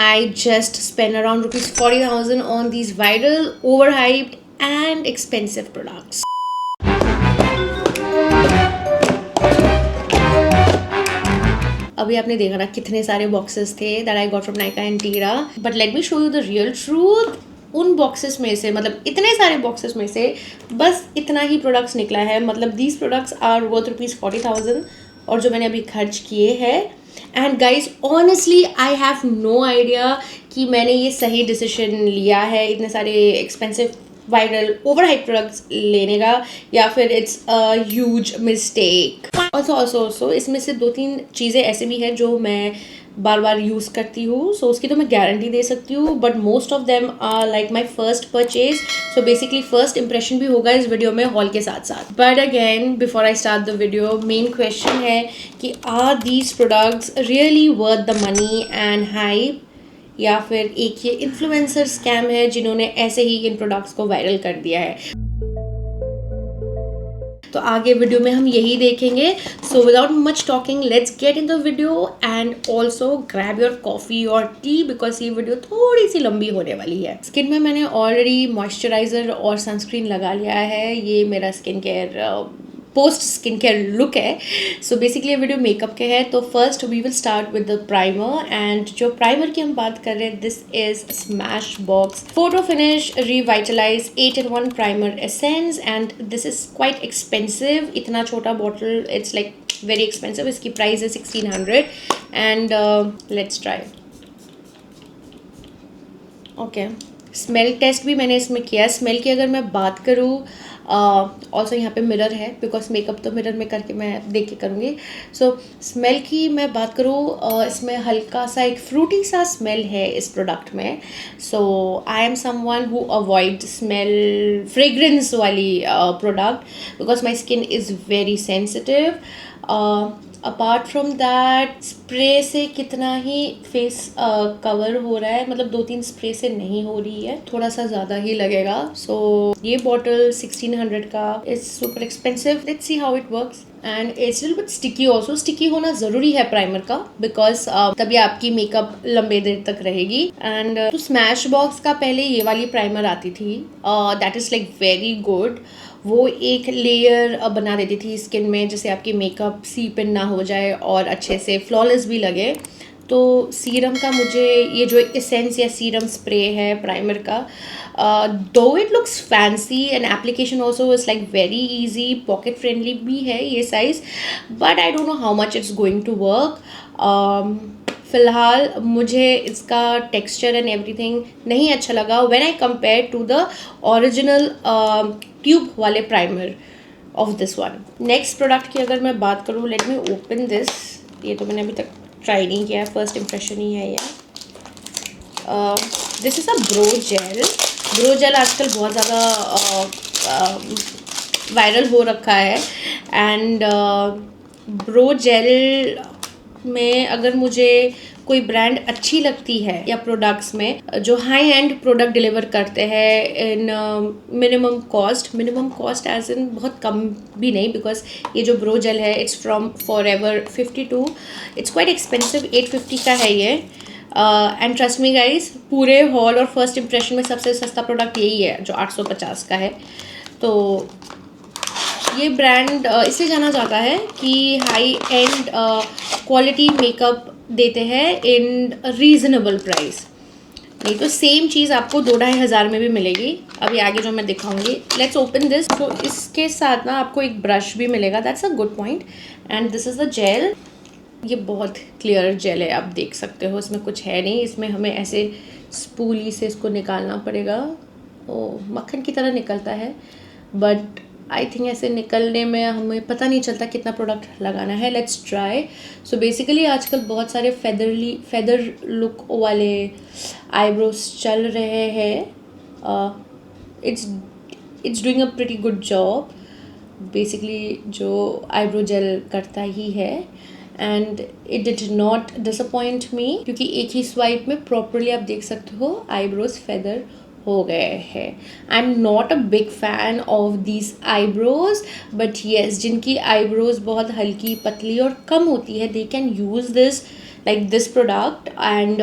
I just spent around rupees 40,000 on these viral, overhyped and expensive products. अभी आपने देखा ना कितने सारे बॉक्सेस थे that I got from Nykaa and टीरा, but let me show you the real truth. उन boxes में से, मतलब इतने सारे बॉक्सेस में से बस इतना ही प्रोडक्ट्स निकला है. मतलब these products are worth rupees 40,000 और जो मैंने अभी खर्च किए हैं. And guys honestly I have no idea कि मैंने ये सही डिसीजन लिया है इतने सारे एक्सपेंसिव वायरल ओवरहाइप प्रोडक्ट्स लेने का, या फिर it's a huge mistake. Also इसमें से 2-3 चीज़ें ऐसे भी हैं जो मैं बार बार यूज़ करती हूँ, सो उसकी तो मैं गारंटी दे सकती हूँ, but most of them are like my first purchase. So basically first impression भी होगा इस वीडियो में हॉल के साथ साथ. But again before I start the video, main question है कि are these products really worth the money and hype, या फिर एक ये इन्फ्लुएंसर स्कैम है जिन्होंने ऐसे ही इन प्रोडक्ट्स को वायरल कर दिया है. तो आगे वीडियो में हम यही देखेंगे. So without much talking let's get in the video and also grab your coffee और टी बिकॉज ये वीडियो थोड़ी सी लंबी होने वाली है. स्किन में मैंने ऑलरेडी मॉइस्चराइजर और सनस्क्रीन लगा लिया है. ये मेरा skin care post skin care look है. सो बेसिकली ये वीडियो मेकअप के है. तो first we will start with the primer, and जो प्राइमर की हम बात कर रहे हैं this is smash box photo finish revitalize 8-in-1 primer essence, and this is quite expensive. इतना छोटा bottle it's like very expensive. इसकी प्राइस है 1600 and let's try. Okay, smell test भी मैंने इसमें किया. स्मेल की अगर मैं बात करूँ, ऑल्सो यहाँ पे मिरर है बिकॉज मेकअप तो मिरर में करके मैं देख के करूँगी. सो स्मेल की मैं बात करूँ, इसमें हल्का सा एक फ्रूटी सा स्मेल है इस प्रोडक्ट में. So I am someone who avoid smell fragrance वाली product because my skin is very sensitive. Apart from that spray से कितना ही फेस कवर हो रहा है, मतलब 2-3 स्प्रे से नहीं हो रही है, थोड़ा सा ज़्यादा ही लगेगा. सो ये बॉटल 1600 का is super expensive. Let's see how it works. And it's little bit sticky also. Sticky होना ज़रूरी है प्राइमर का बिकॉज तभी आपकी मेकअप लंबे देर तक रहेगी. एंड तो स्मैश बॉक्स का पहले ये वाली प्राइमर आती थी that is like very good. वो एक लेयर बना देती थी स्किन में जिससे आपकी मेकअप सीप इन ना हो जाए और अच्छे से फ्लॉलेस भी लगे. तो सीरम का मुझे ये जो एसेंस या सीरम स्प्रे है प्राइमर का, though it looks fancy and application also is like very easy, pocket friendly भी है ये size, but I don't know how much it's going to work. फ़िलहाल मुझे इसका टेक्सचर एंड एवरीथिंग नहीं अच्छा लगा when I compare to the original tube वाले primer of this one. Next product की अगर मैं बात करूँ, लेट मी ओपन दिस. ये तो मैंने अभी तक ट्राई नहीं किया है, फर्स्ट इम्प्रेशन ही है ये. This is a brow gel. Brow gel आजकल बहुत ज़्यादा वायरल हो रखा है. एंड ब्रो जेल में अगर मुझे कोई ब्रांड अच्छी लगती है या प्रोडक्ट्स में जो हाई एंड प्रोडक्ट डिलीवर करते हैं in minimum cost as in बहुत कम भी नहीं, बिकॉज ये जो ब्रो जेल है it's from forever 52. It's quite expensive, 850 का है ये. एंड ट्रस्ट मी गाइज, पूरे हॉल और फर्स्ट इंप्रेशन में सबसे सस्ता प्रोडक्ट यही है जो 850 का है. तो ये ब्रांड इसलिए जाना जाता है कि हाई एंड क्वालिटी मेकअप देते हैं इन रीज़नेबल प्राइस. नहीं तो सेम चीज़ आपको 2-2.5 हज़ार में भी मिलेगी. अभी आगे जो मैं दिखाऊंगी. Let's open this. तो इसके साथ ना आपको एक ब्रश भी मिलेगा. That's a good point. And this is the gel. ये बहुत क्लियर जेल है, आप देख सकते हो. इसमें कुछ है नहीं. इसमें हमें ऐसे स्पूली से इसको निकालना पड़ेगा. ओ, मक्खन की तरह निकलता है, बट आई थिंक ऐसे निकलने में हमें पता नहीं चलता कितना प्रोडक्ट लगाना है. Let's try. सो बेसिकली आजकल बहुत सारे फेदर लुक वाले आईब्रोज चल रहे हैं. It's doing a pretty good job. Basically जो आईब्रो जेल करता ही है. And it did not disappoint मी क्योंकि एक ही स्वाइप में प्रॉपरली आप देख सकते हो आईब्रोज फेदर हो गए हैं. I am not a big fan of these eyebrows, but yes जिनकी आईब्रोज बहुत हल्की पतली और कम होती है they can use this like this product. And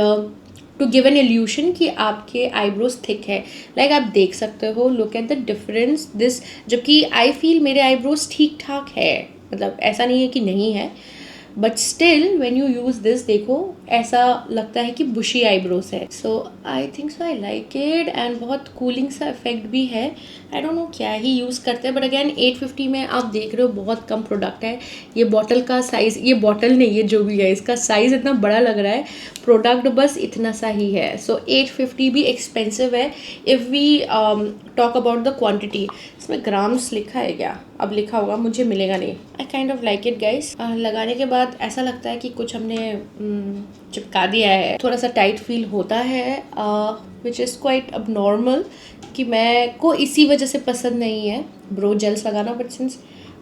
to give an illusion कि आपके आईब्रोज थिक है. लाइक आप देख सकते हो, look at the difference this. जबकि आई फील मेरे आईब्रोज ठीक ठाक है, मतलब ऐसा नहीं है कि नहीं है, but still when you use this, देखो ऐसा लगता है कि बुशी आईब्रोज है. So I think so I like it. And बहुत कूलिंग सा इफेक्ट भी है. आई डोंट नो क्या ही यूज़ करते हैं, बट अगैन 850 में आप देख रहे हो बहुत कम प्रोडक्ट है. ये बॉटल का साइज़, ये बॉटल नहीं, ये जो भी है इसका साइज़ इतना बड़ा लग रहा है, प्रोडक्ट बस इतना सा ही है. सो 850 भी एक्सपेंसिव है if we talk about the quantity. इसमें ग्राम्स लिखा है क्या? अब लिखा होगा, मुझे मिलेगा नहीं. I kind of like it guys. लगाने के बाद ऐसा लगता है कि कुछ हमने चिपका दिया है. थोड़ा सा टाइट फील होता है, विच इज़ क्वाइट अब नॉर्मल, कि मैं को इसी वजह से पसंद नहीं है ब्रो जेल्स लगाना. बट सिंस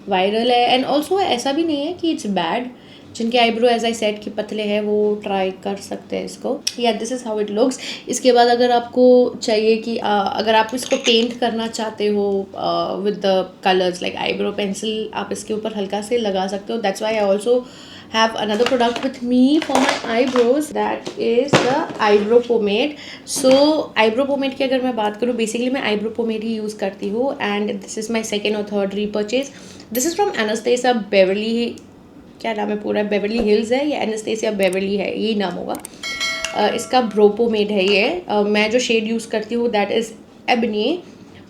वायरल है, एंड ऑल्सो ऐसा भी नहीं है कि इट्स बैड. जिनके आईब्रो एज आई सेड कि पतले हैं वो ट्राई कर सकते हैं इसको. या this is how it looks. इसके बाद अगर आपको चाहिए कि अगर आप इसको पेंट करना चाहते हो with the colours like eyebrow pencil, आप इसके ऊपर हल्का से लगा सकते हो. That's why I also have another product with me for my eyebrows, that is the eyebrow pomade. So eyebrow pomade की अगर मैं बात करूँ, basically मैं eyebrow pomade ही यूज़ करती हूँ, and this is my second or third repurchase. This is from Anastasia Beverly, क्या नाम है पूरा, बेवर्ली हिल्स है या एनास्टेसिया बेवर्ली है, यही नाम होगा. इसका ब्रो पोमेड है ये. मैं जो शेड यूज़ करती हूँ दैट इज़ एबनी.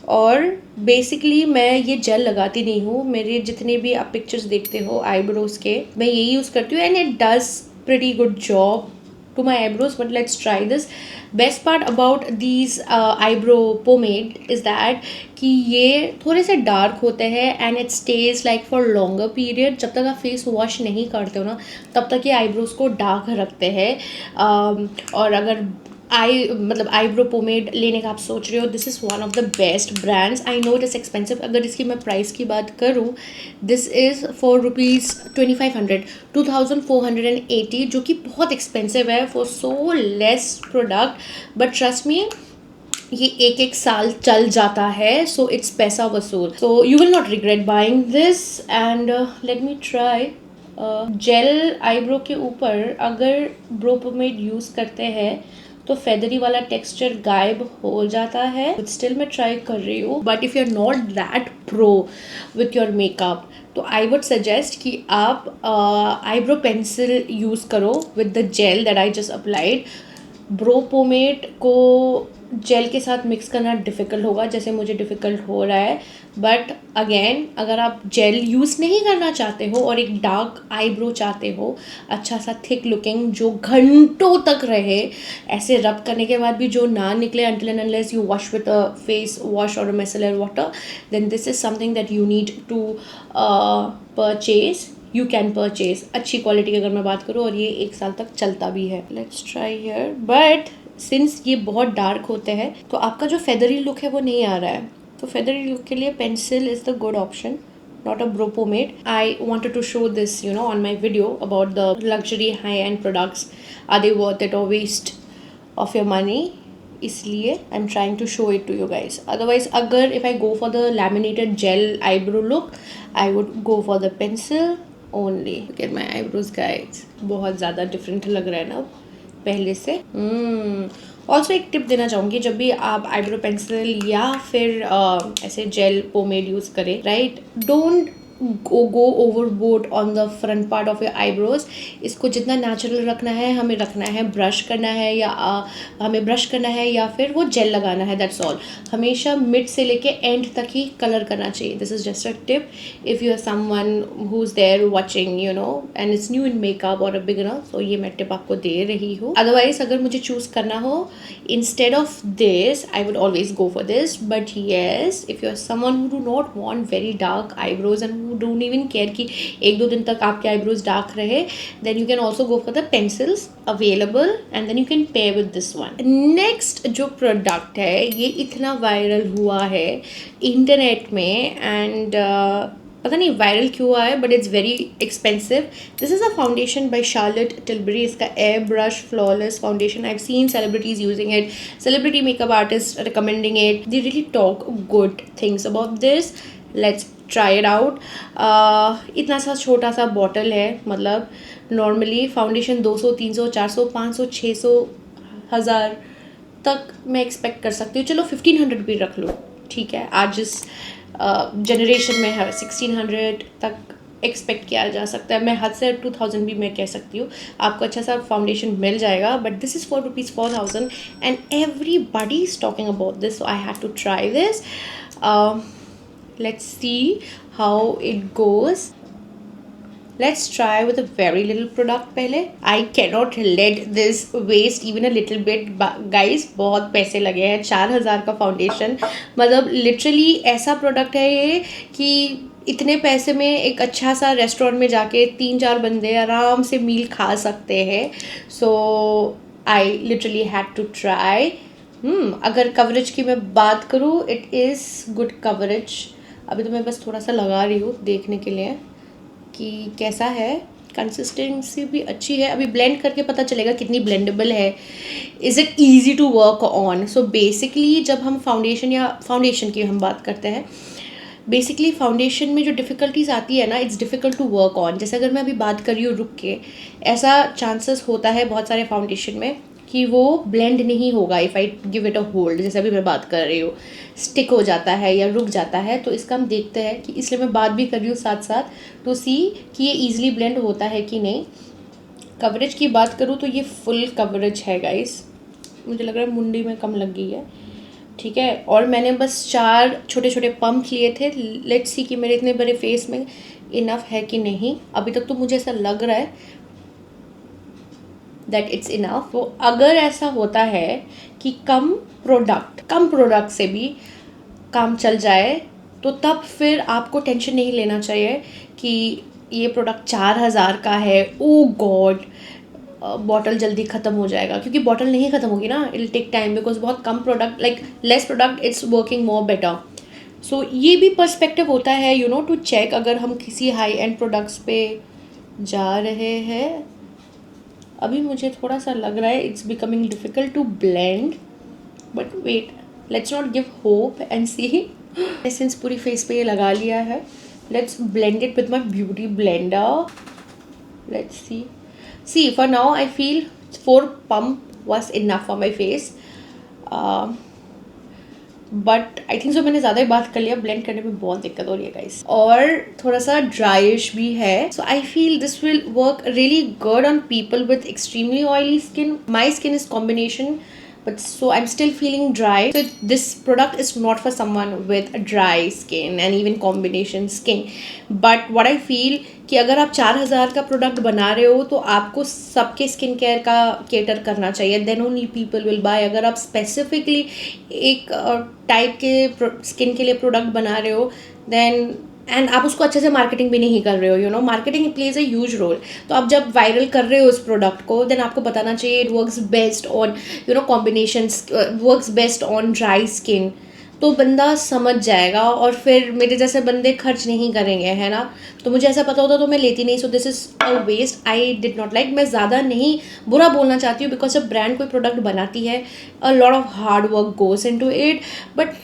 और बेसिकली मैं ये जेल लगाती नहीं हूँ. मेरे जितने भी आप पिक्चर्स देखते हो आईब्रोज के, मैं यही यूज़ करती हूँ, and it does pretty good job to my eyebrows. But let's try this. Best part about these eyebrow pomade is that कि ये थोड़े से डार्क होते हैं and it stage like for longer period. जब तक आप फेस वॉश नहीं करते हो ना, तब तक ये आईब्रोज को डार्क रखते हैं. और अगर मतलब आईब्रो पोमेड लेने का आप सोच रहे हो, this is one of the best brands. I know it is expensive. अगर इसकी मैं प्राइस की बात करूँ, दिस इज़ फॉर ₹2500, 2480, जो कि बहुत एक्सपेंसिव है for so less product. But trust me, ये एक एक साल चल जाता है. सो इट्स पैसा वसूल. So you will not regret buying this. And let me try. Gel eyebrow के ऊपर अगर ब्रो पोमेड यूज़ करते हैं तो फेदरी वाला टेक्सचर गायब हो जाता है. बट स्टिल मैं ट्राई कर रही हूँ. But if you are not that pro with your makeup, तो आई वुड सजेस्ट कि आप आईब्रो पेंसिल यूज़ करो with the gel that I just applied. Brow pomade को जेल के साथ मिक्स करना डिफ़िकल्ट होगा, जैसे मुझे डिफ़िकल्ट हो रहा है. बट अगेन, अगर आप जेल यूज़ नहीं करना चाहते हो और एक डार्क आईब्रो चाहते हो, अच्छा सा थिक लुकिंग जो घंटों तक रहे, ऐसे रब करने के बाद भी जो ना निकले until and unless you wash with a face wash or a micellar water, then this is something that you need to purchase. You can purchase. अच्छी क्वालिटी की अगर मैं बात करूँ, और ये 1 साल तक चलता भी है. Let's try here. But since ये बहुत डार्क होते हैं तो आपका जो फेदरी लुक है वो नहीं आ रहा है. तो फेदरी लुक के लिए pencil is the good option, not a bro pomade. I wanted to show this, on my video about the luxury high-end products. Are they worth it or waste of your money? इसलिए I am trying to show it to you guys. Otherwise अगर if I go for the laminated gel eyebrow look, I would go for the pencil only. Look at my eyebrows guys. बहुत ज़्यादा different लग रहा है ना पहले से. Also एक टिप देना चाहूँगी, जब भी आप आईब्रो पेंसिल या फिर ऐसे जेल पोमेड यूज़ करें, right, don't go overboard on the front part of your eyebrows. इसको जितना नेचुरल रखना है हमें रखना है. ब्रश करना है या हमें ब्रश करना है या फिर वो जेल लगाना है, दैट्स ऑल. हमेशा मिड से लेके एंड तक ही कलर करना चाहिए. This is just a tip if you are someone who is there watching and it's new in makeup और अ बिगिनर. सो ये मैं टिप आपको दे रही हूँ. अदरवाइज अगर मुझे चूज़ करना हो, instead of this I would always go for this. But yes, if you are someone who do not want very dark eyebrows and don't even care कि 1-2 दिन तक आपके आईब्रोज डार्क रहे, then you can also go for the pencils available and then you can pair with this one. Next जो product है, ये इतना viral हुआ है इंटरनेट में, एंड पता नहीं वायरल क्यों हुआ है, but it's very expensive. This is a foundation by Charlotte Tilbury. इसका air brush flawless foundation. I have seen celebrities using it, celebrity makeup artist recommending it. They really talk good things about this. Let's try it out. इतना सा छोटा सा bottle है. मतलब normally foundation 200, 300, 400, 500, 600, 1000 तक मैं expect कर सकती हूँ। चलो 1500 भी रख लो, ठीक है, आज जिस जनरेशन में है 1600 तक एक्सपेक्ट किया जा सकता है। मैं हद से 2000 भी मैं कह सकती हूँ, आपको अच्छा सा फाउंडेशन मिल जाएगा। But this is for rupees 4000 and everybody is talking about this, so I have to try this. Let's see how it goes. Let's try with a very little product पहले. I cannot let this waste even a little bit. Guys, बहुत पैसे लगे हैं, 4000 का foundation, मतलब literally ऐसा product है ये कि इतने पैसे में एक अच्छा सा रेस्टोरेंट में जाके 3-4 बंदे आराम से मील खा सकते हैं. So I literally had to try. अगर कवरेज की मैं बात करूँ, इट इज़ गुड कवरेज. अभी तो मैं बस थोड़ा सा लगा रही हूँ देखने के लिए कि कैसा है. कंसिस्टेंसी भी अच्छी है, अभी ब्लेंड करके पता चलेगा कितनी ब्लेंडेबल है. Is it easy to work on. So basically जब हम फाउंडेशन की हम बात करते हैं, बेसिकली फाउंडेशन में जो डिफ़िकल्टीज आती है ना, it's difficult to work on. जैसे अगर मैं अभी बात कर रही हूँ रुक के, ऐसा चांसेस होता है बहुत सारे फाउंडेशन में कि वो ब्लेंड नहीं होगा if I give it a hold. जैसे अभी मैं बात कर रही हूँ, स्टिक हो जाता है या रुक जाता है. तो इसका हम देखते हैं कि, इसलिए मैं बात भी कर रही हूँ साथ साथ टू सी कि ये ईजिली ब्लेंड होता है कि नहीं. कवरेज की बात करूँ तो ये फुल कवरेज है गाइस. मुझे लग रहा है मुंडी में कम लग गई है, ठीक है. और मैंने बस 4 छोटे छोटे पंप लिए थे. लेट्स सी कि मेरे इतने बड़े फेस में इनफ है कि नहीं. अभी तक तो मुझे ऐसा लग रहा है दैट इट्स इनफ. तो अगर ऐसा होता है कि कम प्रोडक्ट से भी काम चल जाए, तो तब फिर आपको टेंशन नहीं लेना चाहिए कि ये प्रोडक्ट 4000 का है, ओ गॉड बॉटल जल्दी ख़त्म हो जाएगा. क्योंकि बॉटल नहीं ख़त्म होगी ना, it will take time, because बहुत कम product, like less product, it's working more better. सो ये भी पर्सपेक्टिव होता है, यू नो, टू चेक अगर हम किसी हाई एंड प्रोडक्ट्स पे जा रहे हैं. अभी मुझे थोड़ा सा लग रहा है it's becoming difficult to blend, but wait, let's not give hope and see. Essence पूरी फेस पे ये लगा लिया है. Let's blend it with my beauty blender. Let's see for now I feel 4 pump was enough for my face. But I think so मैंने ज़्यादा ही बात कर लिया. ब्लेंड करने में बहुत दिक्कत हो रही है गाइस, और थोड़ा सा ड्राइश भी है. So I feel this will work really good on people with extremely oily skin. My skin is combination, but so I'm still feeling dry. So this product is not for someone with a dry skin and even combination skin. But what I feel कि अगर आप 4000 का product बना रहे हो तो आपको सबके स्किन केयर का केटर करना चाहिए. Then only people will buy. अगर आप स्पेसिफिकली एक टाइप के स्किन के लिए प्रोडक्ट बना रहे हो, देन एंड आप उसको अच्छे से मार्केटिंग भी नहीं कर रहे हो, you know, marketing plays a huge role. तो आप जब वायरल कर रहे हो उस प्रोडक्ट को, देन आपको बताना चाहिए it works best on, you know, combinations, works best on dry skin. तो बंदा समझ जाएगा, और फिर मेरे जैसे बंदे खर्च नहीं करेंगे, है ना. तो मुझे ऐसा पता होता तो मैं लेती नहीं. So this is a waste. I did not like. मैं ज़्यादा नहीं बुरा बोलना चाहती हूँ, बिकॉज जब ब्रांड कोई प्रोडक्ट बनाती है, a lot of hard work goes into it. But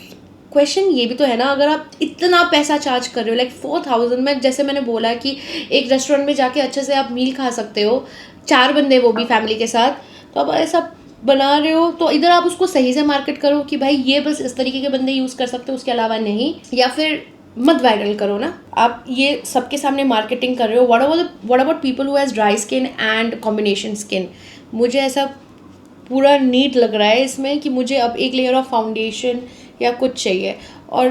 question ये भी तो है ना, अगर आप इतना पैसा चार्ज कर रहे हो, लाइक 4000 में, जैसे मैंने बोला कि एक रेस्टोरेंट में जाके अच्छे से आप मील खा सकते हो, 4 बंदे, वो भी फैमिली के साथ. तो अब ऐसा बना रहे हो तो इधर आप उसको सही से मार्केट करो कि भाई ये बस इस तरीके के बंदे यूज़ कर सकते हो, उसके अलावा नहीं. या फिर मत वायरल करो ना. आप ये सबके सामने मार्केटिंग कर रहे हो. What about people who has dry skin and combination skin. मुझे ऐसा पूरा नीड लग रहा है इसमें कि मुझे अब एक लेयर ऑफ फाउंडेशन या कुछ चाहिए. और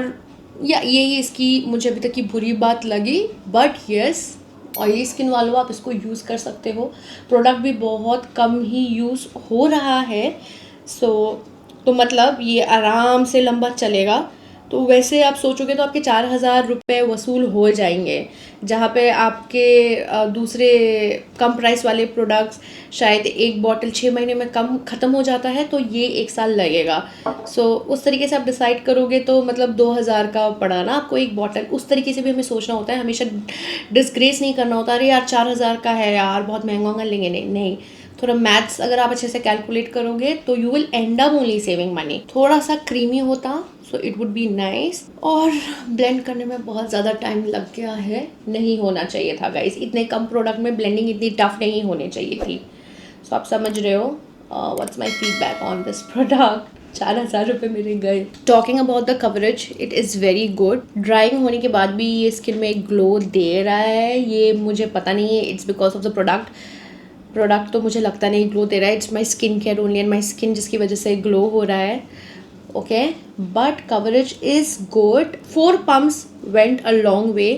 या यही इसकी मुझे अभी तक की बुरी बात लगी. बट यस, ऑयली स्किन वालों आप इसको यूज़ कर सकते हो. प्रोडक्ट भी बहुत कम ही यूज़ हो रहा है. तो मतलब ये आराम से लंबा चलेगा. तो वैसे आप सोचोगे तो आपके 4000 रुपये वसूल हो जाएंगे, जहाँ पे आपके दूसरे कम प्राइस वाले प्रोडक्ट्स शायद एक बॉटल 6 महीने में कम ख़त्म हो जाता है, तो ये 1 साल लगेगा. सो उस तरीके से आप डिसाइड करोगे तो मतलब 2000 का पड़ा ना आपको एक बॉटल. उस तरीके से भी हमें सोचना होता है, हमेशा डिस्ग्रेस नहीं करना होता. अरे यार 4000 का है यार, बहुत महंगा लेंगे. नहीं, थोड़ा मैथ्स अगर आप अच्छे से कैलकुलेट करोगे तो you will and up only saving money. थोड़ा सा क्रीमी होता so it would be nice. और ब्लेंड करने में बहुत ज़्यादा टाइम लग गया है, नहीं होना चाहिए था गाइस. इतने कम प्रोडक्ट में ब्लेंडिंग इतनी टफ नहीं होनी चाहिए थी. सो आप समझ रहे हो. What's my feedback on this product. 4,000 रुपये मेरे गए. Talking about the coverage, it is very good. Drawing होने के बाद भी ये स्किन में एक ग्लो दे रहा है. ये मुझे पता नहीं है, it's because of the product तो मुझे लगता नहीं ग्लो दे रहा है. It's my skin care only and my skin जिसकी वजह से ग्लो हो रहा है. Okay, but coverage is good. 4 pumps went a long way.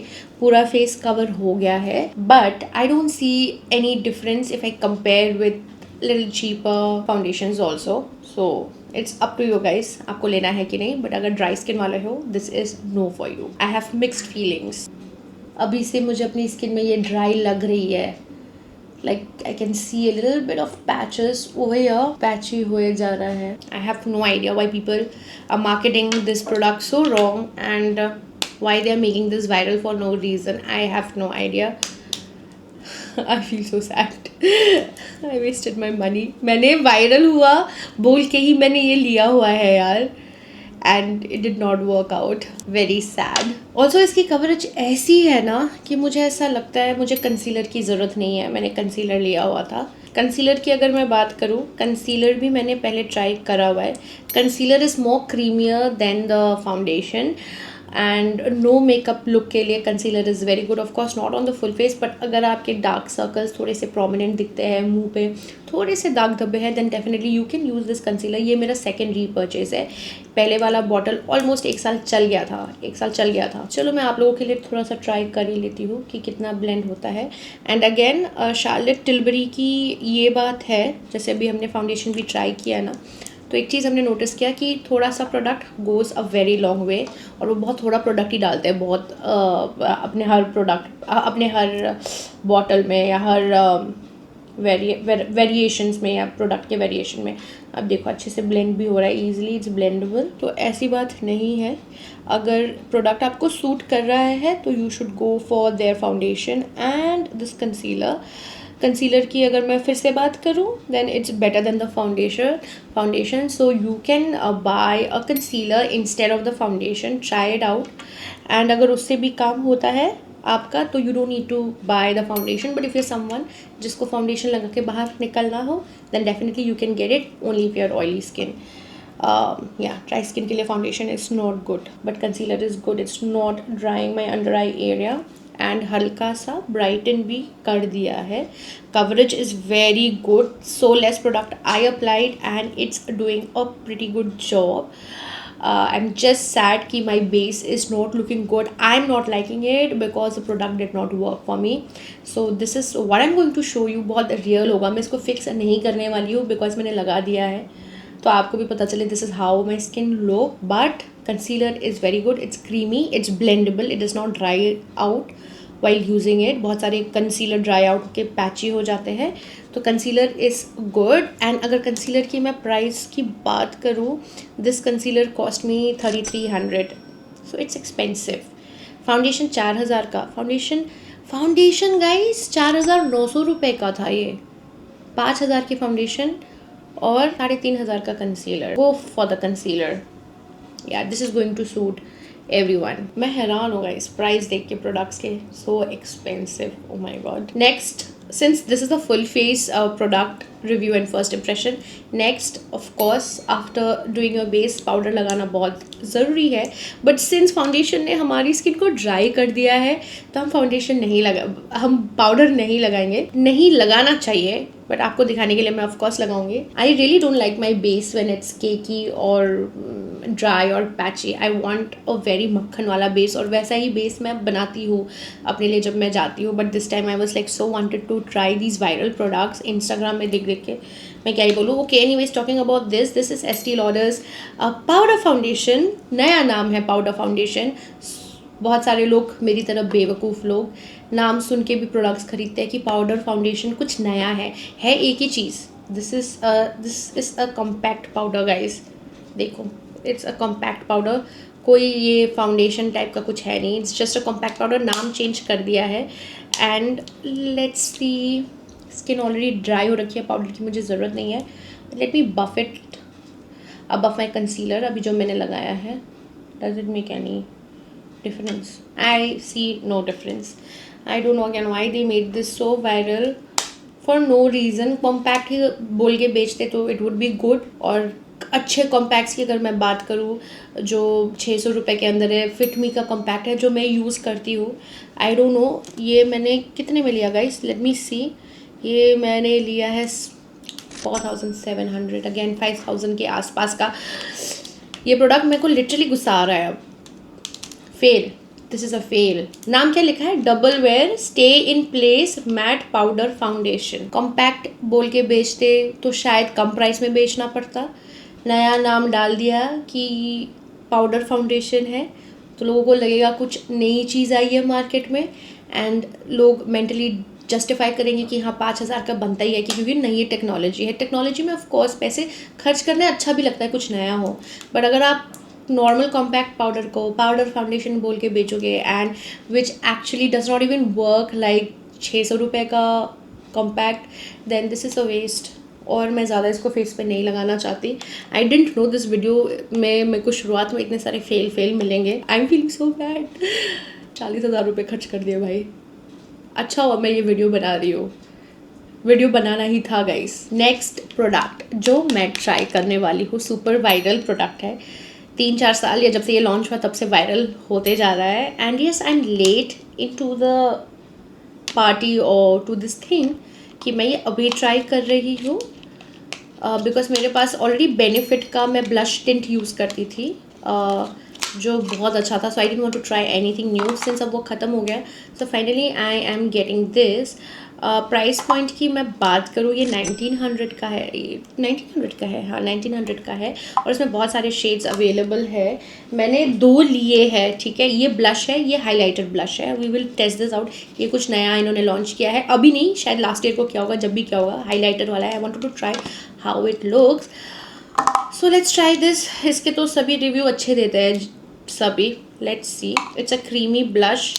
पूरा फेस कवर हो गया है. But I don't see any difference if I compare with little cheaper foundations also. So it's up to you guys, आपको लेना है कि नहीं. But अगर ड्राई स्किन वाले हो, this is no for you. I have mixed feelings. अभी से मुझे अपनी स्किन में ये ड्राई लग रही है. Like I can see a little bit of patches over here. Patchy हुए जा रहा है. I have no idea why people are marketing this product so wrong and why they are making this viral for no reason. I have no idea. I feel so sad. I wasted my money. मैंने viral हुआ बोल के ही मैंने ये लिया हुआ है यार. And it did not work out. Very sad. Also इसकी कवरेज ऐसी है ना कि मुझे ऐसा लगता है मुझे कंसीलर की ज़रूरत नहीं है. मैंने कंसीलर लिया हुआ था. कंसीलर की अगर मैं बात करूँ, कंसीलर भी मैंने पहले ट्राई करा हुआ है. Concealer is more creamier than the foundation and no makeup look के लिए concealer is very good. Of course not on the full face, but अगर आपके डार्क सर्कल्स थोड़े से प्रोमिनेंट दिखते हैं, मुंह पे थोड़े से दाग धब्बे हैं, then definitely you can use this concealer. ये मेरा सेकेंड रीपर्चेज है. पहले वाला बॉटल ऑलमोस्ट 1 साल चल गया था. चलो मैं आप लोगों के लिए थोड़ा सा ट्राई कर ही लेती हूँ कि कितना ब्लेंड होता है. एंड अगेन शार्लेट टिलबरी की ये बात है, जैसे अभी हमने फाउंडेशन भी ट्राई किया ना, तो एक चीज़ हमने नोटिस किया कि थोड़ा सा product goes a very long way. और वो बहुत थोड़ा प्रोडक्ट ही डालते हैं, बहुत अपने हर बॉटल में या हर वेरिएशंस में या प्रोडक्ट के वेरिएशन में. अब देखो अच्छे से ब्लेंड भी हो रहा है ईजिली. It's blendable. तो ऐसी बात नहीं है. अगर प्रोडक्ट आपको सूट कर रहा है तो you should go for their foundation and this concealer की अगर मैं फिर से बात करूँ, then it's better than the foundation. So you can buy a concealer instead of the foundation. Try it out. And अगर उससे भी काम होता है आपका तो you don't need to buy the foundation. But if you someone जिसको foundation लगा के बाहर निकलना हो, then definitely you can gate it only if you are oily skin. या ड्राई स्किन के लिए foundation is not good, but concealer is good. It's not drying my under eye area and हल्का सा ब्राइटन भी कर दिया है. Coverage is very good. So less product I applied and it's doing a pretty good job. I'm just sad कि my base is not looking good. I'm not liking it because the product did not work for me. So this is what I'm going to show you. बहुत real होगा. मैं इसको fix नहीं करने वाली हूँ because मैंने लगा दिया है, तो आपको भी पता चले this is how my skin look. But concealer is very good. It's creamy. It's blendable. It does not dry out while using it. बहुत सारे कंसीलर ड्राई आउट के पैची हो जाते हैं. तो कंसीलर इज़ गुड. एंड अगर concealer की मैं प्राइस की बात करूँ, this concealer cost me 3300. So it's expensive. Foundation 4000 का. फाउंडेशन गाइस 4900 रुपये का था. ये 5000 की फाउंडेशन और 3500 का concealer. Go for the concealer. Yeah this is going to suit everyone. मैं हैरान हो गाइस प्राइस देख के प्रोडक्ट्स के. So expensive. Oh my God. Next, since this is the full face product review and first impression, next of course after doing your base, powder लगाना बहुत ज़रूरी है. but since foundation ने हमारी skin को ड्राई कर दिया है, तो हम पाउडर नहीं लगाएंगे. नहीं लगाना चाहिए, बट आपको दिखाने के लिए मैं ऑफकोर्स लगाऊंगी. I really don't like my base when it's cakey और ड्राई और patchy. I want a very मक्खन वाला बेस, और वैसा ही बेस मैं बनाती हूँ अपने लिए जब मैं जाती हूँ. But this time I was like so wanted to try these viral products. Instagram में देख के मैं क्या ही बोलूँ. Okay, anyways talking about this is Estee Lauder's powder foundation. नया नाम है पाउडर फाउंडेशन. बहुत सारे लोग मेरी तरह बेवकूफ़ लोग नाम सुन के भी प्रोडक्ट्स खरीदते हैं कि पाउडर फाउंडेशन कुछ नया है एक ही चीज़. This is a compact powder guys. देखो, इट्स अ कॉम्पैक्ट पाउडर. कोई ये फाउंडेशन टाइप का कुछ है नहीं. It's just a compact powder. नाम चेंज कर दिया है. And let's see, skin already dry हो रखी है. पाउडर की मुझे ज़रूरत नहीं है. Let me buff it. अब बफ माई कंसीलर अभी जो मैंने लगाया है. Does it make any difference? I see no difference. I don't know again why they made this so viral for no reason compact ही बोल के बेचते तो इट वुड बी गुड। और अच्छे कॉम्पैक्ट्स की अगर मैं बात करूँ जो 600 रुपये के अंदर है, फिट मी का कॉम्पैक्ट है जो मैं यूज़ करती हूँ। आई डोंट नो ये मैंने कितने में लिया गाइस, लेट मी सी। ये मैंने लिया है 4700, अगेन 5000 के आसपास का। ये प्रोडक्ट मेरे को लिटरली गुस्सा आ रहा है अब। Fail, this is a fail. नाम क्या लिखा है, double wear stay in place matte powder foundation. Compact बोल के बेचते तो शायद कम प्राइस में बेचना पड़ता, नया नाम डाल दिया कि पाउडर फाउंडेशन है तो लोगों को लगेगा कुछ नई चीज़ आई है मार्केट में, एंड लोग मेंटली जस्टिफाई करेंगे कि हाँ 5000 का बनता ही है क्योंकि नई टेक्नोलॉजी है। टेक्नोलॉजी में ऑफ कोर्स पैसे खर्च करने अच्छा भी लगता है कुछ नया हो, बट अगर आप नॉर्मल कॉम्पैक्ट पाउडर को पाउडर फाउंडेशन बोल के बेचोगे and which actually does not even work like 600 रुपये का compact, then this is a waste. और मैं ज़्यादा इसको फेस पे नहीं लगाना चाहती। I don't know this video में मेरे को शुरुआत में इतने सारे फेल मिलेंगे। I am feeling so bad. 40,000 रुपये खर्च कर दिए भाई। अच्छा हुआ मैं ये वीडियो बना रही हूँ, वीडियो बनाना ही था गाइस। नेक्स्ट प्रोडक्ट जो मैं ट्राई करने वाली हूँ, सुपर वायरल प्रोडक्ट है। 3-4 साल या जब से ये लॉन्च हुआ तब से वायरल होते जा रहा है। And yes I am late into the party और टू दिस थिंग कि मैं ये अभी ट्राई कर रही हूँ बिकॉज मेरे पास ऑलरेडी बेनिफिट का मैं ब्लश टिंट यूज़ करती थी जो बहुत अच्छा था। So I didn't want to try anything new since अब वो ख़त्म हो गया। So finally I am getting this. Price point की मैं बात करूँ, ये 1900 का है। ये 1900 का है, हाँ 1900 का है। और इसमें बहुत सारे शेड्स अवेलेबल है। मैंने 2 लिए हैं, ठीक है। ये ब्लश है, ये हाइलाइटर ब्लश है। We will test this out. ये कुछ नया इन्होंने लॉन्च किया है, अभी नहीं, शायद लास्ट ईयर को किया होगा, जब भी किया होगा। हाइलाइटर वाला है। I want to try how it looks. So let's try this. इसके तो सभी रिव्यू अच्छे देते हैं सभी। Let's see. It's a creamy blush.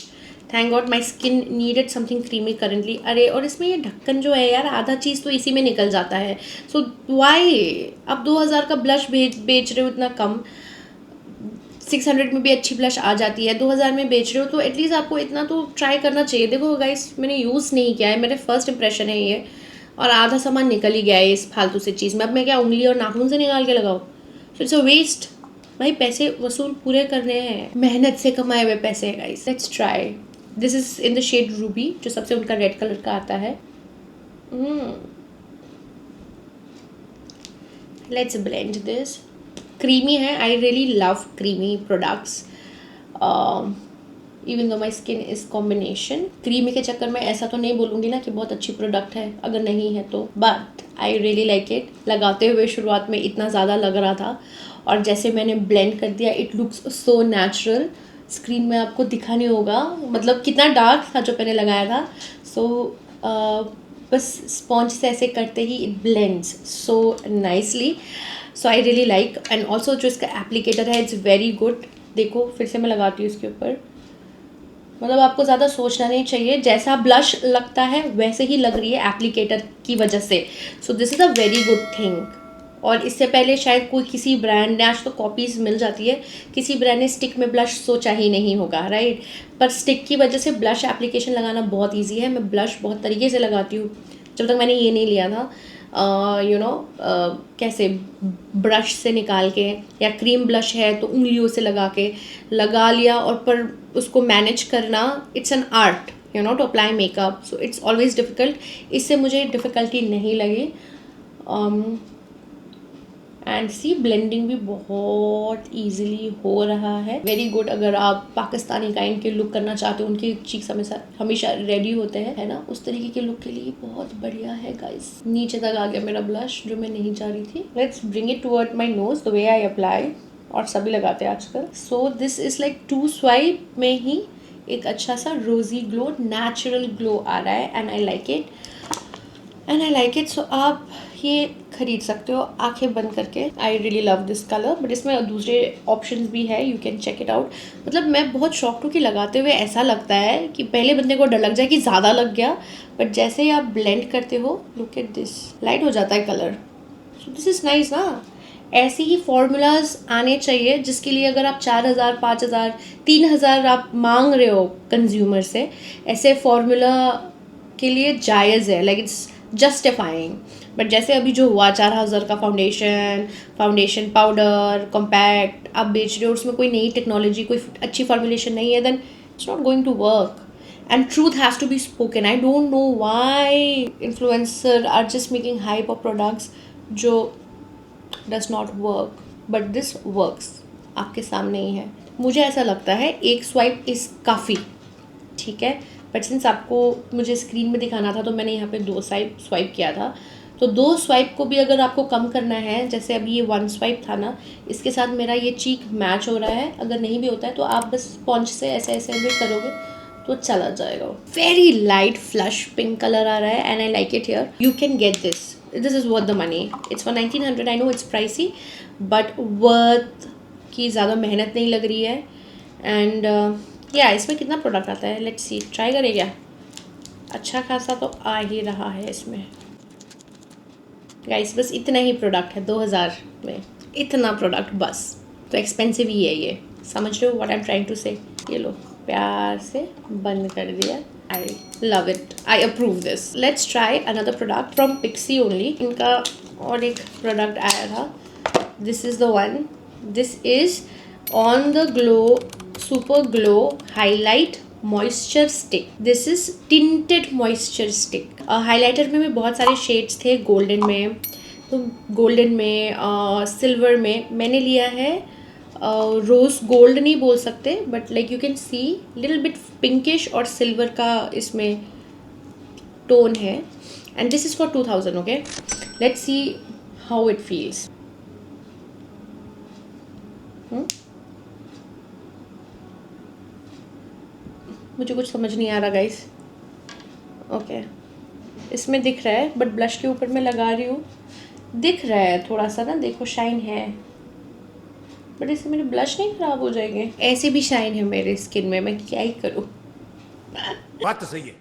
Thank god my skin needed something creamy currently. अरे और इसमें ये ढक्कन जो है यार, आधा चीज़ तो इसी में निकल जाता है। सो वाई अब 2000 का ब्लश बेच रहे हो इतना कम। 600 में भी अच्छी ब्लश आ जाती है, 2000 में बेच रहे हो तो एटलीस्ट आपको इतना तो ट्राई करना चाहिए। देखो गाइस मैंने यूज़ नहीं किया है, मेरे फर्स्ट इंप्रेशन है ये, और आधा सामान निकल ही गया है इस फालतू से चीज़ में। अब मैं क्या उंगली और नाखून से निकाल के लगाऊँ? So it's a waste. भाई पैसे वसूल पूरे करने हैं, मेहनत से कमाए हुए पैसे हैं guys. Let's try. This is in the shade Ruby, जो सबसे उनका रेड कलर का आता है। Let's blend this. क्रीमी है, आई really love creamy products even though my skin is combination. Creamy के चक्कर में ऐसा तो नहीं बोलूँगी ना कि बहुत अच्छी प्रोडक्ट है, अगर नहीं है तो, but I really like it. लगाते हुए शुरुआत में इतना ज़्यादा लग रहा था, और जैसे मैंने ब्लेंड कर दिया it looks so natural. Screen में आपको दिखा नहीं होगा, मतलब कितना डार्क था जो मैंने लगाया था। सो बस स्पॉन्ज से ऐसे करते ही it blends so nicely. So I really like. And also जो इसका एप्लीकेटर है इट्स वेरी गुड। देखो फिर से मैं लगाती हूँ इसके ऊपर, मतलब आपको ज़्यादा सोचना नहीं चाहिए, जैसा ब्लश लगता है वैसे ही लग रही है एप्लीकेटर की वजह से। सो this is a very good thing. और इससे पहले शायद कोई किसी ब्रांड ने, आज तो कॉपीज़ मिल जाती है, किसी ब्रांड ने स्टिक में ब्लश सोचा ही नहीं होगा, राइट। पर स्टिक की वजह से ब्लश एप्लीकेशन लगाना बहुत ईजी है। मैं ब्लश बहुत तरीके से लगाती हूँ। जब तक मैंने ये नहीं लिया था कैसे ब्रश से निकाल के, या क्रीम ब्लश है तो उंगलियों से लगा लिया, और पर उसको मैनेज करना it's an art to apply makeup. So it's always difficult. इससे मुझे डिफ़िकल्टी नहीं लगी। एंड सी ब्लेंडिंग भी बहुत ईजिली हो रहा है, वेरी गुड। अगर आप पाकिस्तानी काइंड के लुक करना चाहते हो, उनके चीक्स हमेशा रेडी होते हैं, है ना, उस तरीके के लुक के लिए बहुत बढ़िया है गाइस। नीचे तक आ गया मेरा ब्लश जो मैं नहीं चाह रही थी। Let's bring it toward my nose the way I apply, और सभी लगाते हैं आजकल। सो दिस इज़ लाइक 2 स्वाइप में ही एक अच्छा सा रोजी ग्लो, नेचुरल ग्लो आ रहा है, and I like it. So आप ये खरीद सकते हो आंखें बंद करके। I really love this colour, but इसमें दूसरे ऑप्शंस भी है, you can check it out. मतलब मैं बहुत शॉक्ड हूँ कि लगाते हुए ऐसा लगता है कि पहले बंदे को डर लग जाए कि ज़्यादा लग गया, बट जैसे ही आप ब्लेंड करते हो, लुक एट दिस, लाइट हो जाता है colour. So this is nice ना। ऐसे ही फॉर्मूलाज आने चाहिए जिसके लिए अगर आप 4000, 5000, 3000 आप मांग रहे हो कंज्यूमर से, ऐसे फॉर्मूला के लिए जायज़ है। Like it's justifying. बट जैसे अभी जो हुआ 4,000 का फाउंडेशन पाउडर कॉम्पैक्ट आप बेच रहे हो, उसमें कोई नई टेक्नोलॉजी, कोई अच्छी फॉर्मुलेशन नहीं है, then it's not going to work and truth has to be spoken. I don't know why influencer are just making hype of products जो does not work, but this works. आपके सामने ही है। मुझे ऐसा लगता है एक स्वाइप इज़ काफ़ी, ठीक है, बट सिंस आपको मुझे स्क्रीन में दिखाना था तो मैंने यहाँ पे 2 स्वाइप किया था। तो 2 स्वाइप को भी अगर आपको कम करना है, जैसे अभी ये 1 स्वाइप था ना, इसके साथ मेरा ये चीक मैच हो रहा है, अगर नहीं भी होता है तो आप बस स्पॉन्ज से ऐसे ऐसे भी करोगे तो चला जाएगा। Very light flush pink colour आ रहा है and I like it here. You can get this is worth the money. It's for 1900। I know it's pricey but worth की ज़्यादा मेहनत नहीं लग रही है। एंड या इसमें कितना प्रोडक्ट आता है, लेट्स सी, ट्राई करें क्या। अच्छा खासा तो आ ही रहा है इसमें गाइस, बस इतना ही प्रोडक्ट है 2000 में, इतना प्रोडक्ट बस। तो एक्सपेंसिव ही है ये, समझ रहे हो what I am trying to say. ये लो, प्यार से बंद कर दिया। I love it, I approve this. Let's try another product from Pixi only. इनका और एक प्रोडक्ट आया था, this is the one. This is on the glow super glow highlight moisture stick. This is tinted moisture stick. Highlighter में बहुत सारे shades थे, golden में, तो गोल्डन में सिल्वर में मैंने लिया है रोज़ गोल्ड नहीं बोल सकते, but like you can C little bit pinkish और सिल्वर का इसमें टोन है। And this is for 2000। Okay, let's see how it feels. मुझे कुछ समझ नहीं आ रहा गाइस। ओके, इसमें दिख रहा है बट ब्लश के ऊपर मैं लगा रही हूँ, दिख रहा है थोड़ा सा ना, देखो शाइन है, बट इससे मेरे ब्लश नहीं खराब हो जाएंगे। ऐसे भी शाइन है मेरे स्किन में, मैं क्या ही करूँ। बात तो सही है।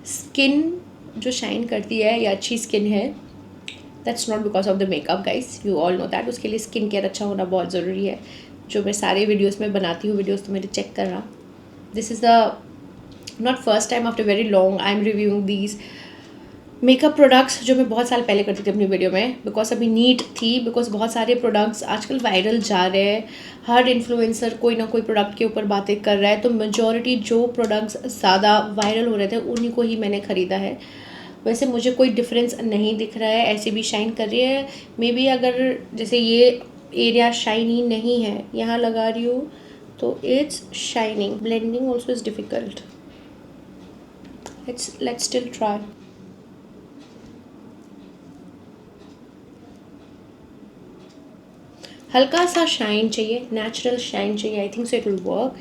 स्किन जो शाइन करती है या अच्छी स्किन है, that's not because of the makeup guys, you all know that. उसके लिए स्किन केयर अच्छा होना बहुत ज़रूरी है, जो मैं सारे वीडियोज़ में बनाती हूँ। वीडियोज़ तो मेरे चेक कर रहा। This is the not first time after very long I am reviewing these makeup products, जो मैं बहुत साल पहले करती थी अपनी वीडियो में, बिकॉज अभी नीड थी, बिकॉज बहुत सारे प्रोडक्ट्स आजकल वायरल जा रहे हैं। हर इन्फ्लुएंसर कोई ना कोई प्रोडक्ट के ऊपर बातें कर रहा है, तो मेजॉरिटी जो प्रोडक्ट्स ज़्यादा वायरल हो रहे थे उन्हीं को ही मैंने ख़रीदा है। वैसे मुझे कोई डिफरेंस नहीं दिख रहा है, ऐसे भी शाइन कर रही है। मे बी अगर जैसे ये एरिया शाइनी नहीं है, यहाँ लगा रही हूँ तो it's shining. Blending also is difficult. let's still try. हल्का सा शाइन चाहिए, नेचुरल शाइन चाहिए। I think so it will work.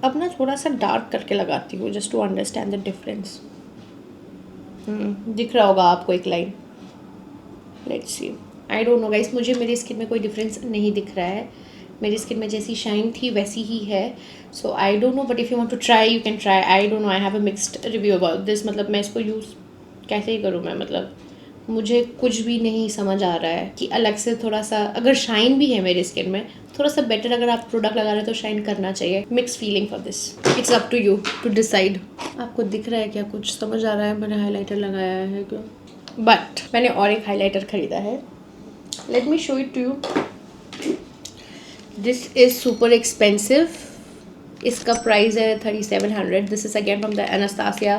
अब ना थोड़ा सा डार्क करके लगाती हूँ just to understand the difference. दिख रहा होगा आपको एक line. Let's see, I don't know guys, मुझे मेरी स्किन में कोई डिफरेंस नहीं दिख रहा है। मेरी स्किन में जैसी शाइन थी वैसी ही है। So I don't know, but if you want to try you can try. I don't know, I have a mixed review about this. मतलब मैं इसको यूज़ कैसे ही करूँ मैं, मतलब मुझे कुछ भी नहीं समझ आ रहा है कि अलग से थोड़ा सा अगर शाइन भी है मेरी स्किन में, थोड़ा सा बेटर अगर आप प्रोडक्ट लगा रहे हैं तो शाइन करना चाहिए। Mix feeling for this, it's up to you to decide. आपको दिख रहा है क्या, कुछ समझ आ रहा है मैंने हाईलाइटर लगाया है क्या? बट मैंने और एक हाईलाइटर ख़रीदा है, let me show it to you. This is super expensive. इसका प्राइस है 3700। This is again from the Anastasia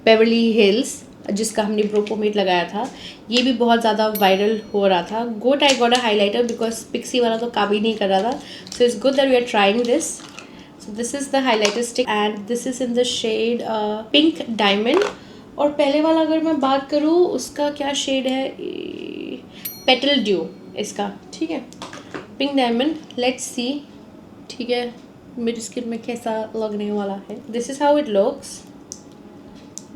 Beverly Hills, जिसका हमने ब्रोपोमेट लगाया था। ये भी बहुत ज़्यादा वायरल हो रहा था। Good I got a highlighter because Pixi वाला तो काम ही नहीं कर रहा था। So it's good that we are trying this. So this is the highlighter stick and this is in the shade pink diamond. और पहले वाला अगर मैं बात करूँ उसका क्या शेड है, पेटल ड्यू इसका, ठीक है, पिंक डायमंड। लेट्स सी, ठीक है, मेरी स्किन में कैसा लगने वाला है। This is how it looks,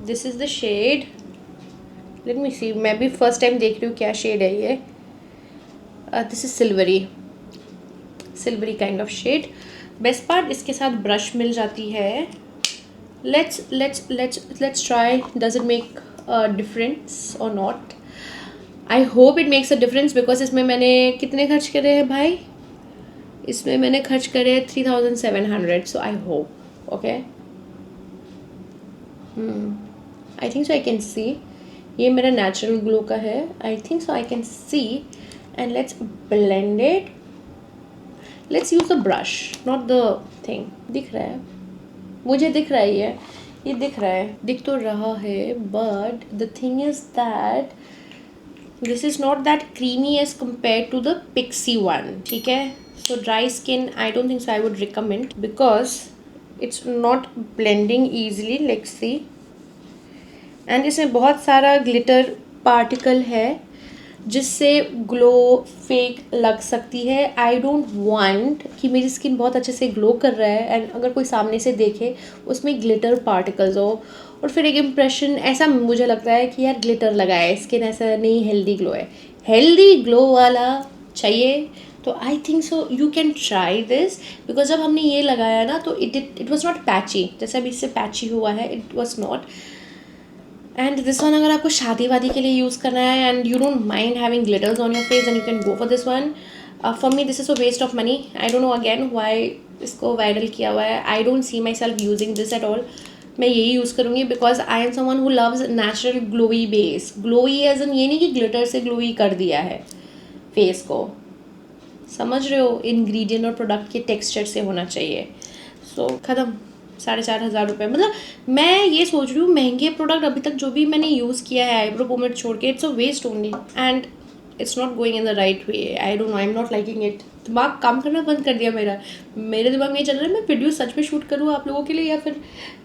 this is the shade. Let me see, मैं भी फर्स्ट टाइम देख रही हूँ क्या शेड है ये। This is silvery kind of shade. Best part, इसके साथ ब्रश मिल जाती है। Let's try, does it make a difference और not. I hope it makes a difference because इसमें मैंने कितने खर्च करे हैं भाई, इसमें मैंने खर्च करे 3700। So I hope, okay, I think so I can see ये मेरा नेचुरल ग्लो का है, I think so I can see. And let's blend it. Let's use the brush, not the thing. दिख रहा है मुझे, दिख रहा है ये दिख रहा है, दिख तो रहा है, but the thing is that this is not that creamy as compared to the pixie one. ठीक है, so dry skin I don't think so I would recommend because it's not blending easily. Let's see. and इसमें बहुत सारा glitter particle है जिससे glow fake लग सकती है. आई डोंट वांट कि मेरी स्किन बहुत अच्छे से ग्लो कर रहा है एंड अगर कोई सामने से देखे उसमें ग्लिटर पार्टिकल्स हो और फिर एक इम्प्रेशन ऐसा मुझे लगता है कि यार ग्लिटर लगा है, स्किन ऐसा नहीं हेल्दी ग्लो है. हेल्दी ग्लो वाला चाहिए तो आई think so you can try this. Because जब हमने ये लगाया ना तो इट वॉज नॉट पैची, जैसे अभी इससे पैची हुआ है, it was not. And this one अगर आपको शादी वादी के लिए यूज़ करना है and you don't mind having glitters on your face and you can go for this one. For me this is a waste of money. I don't know again why इसको viral किया हुआ है. I don't see myself using this at all. मैं यही use करूँगी because I am someone who loves natural glowy base. Glowy edge in ये नहीं कि ग्लिटर से ग्लोई कर दिया है फेस को, समझ रहे हो. इंग्रेडिएंट और प्रोडक्ट के टेक्सचर से होना चाहिए. सो ख़त्म. 4,500 रुपये. मतलब मैं ये सोच रही हूँ महंगे प्रोडक्ट अभी तक जो भी मैंने यूज़ किया है आईब्रो पोमेड छोड़ के, it's a waste only and it's not going in the right way. I don't know, I am not liking it. दिमाग काम करना बंद कर दिया मेरा. मेरे दिमाग में ये चल रहा है मैं वीडियो सच में शूट करूँ आप लोगों के लिए या फिर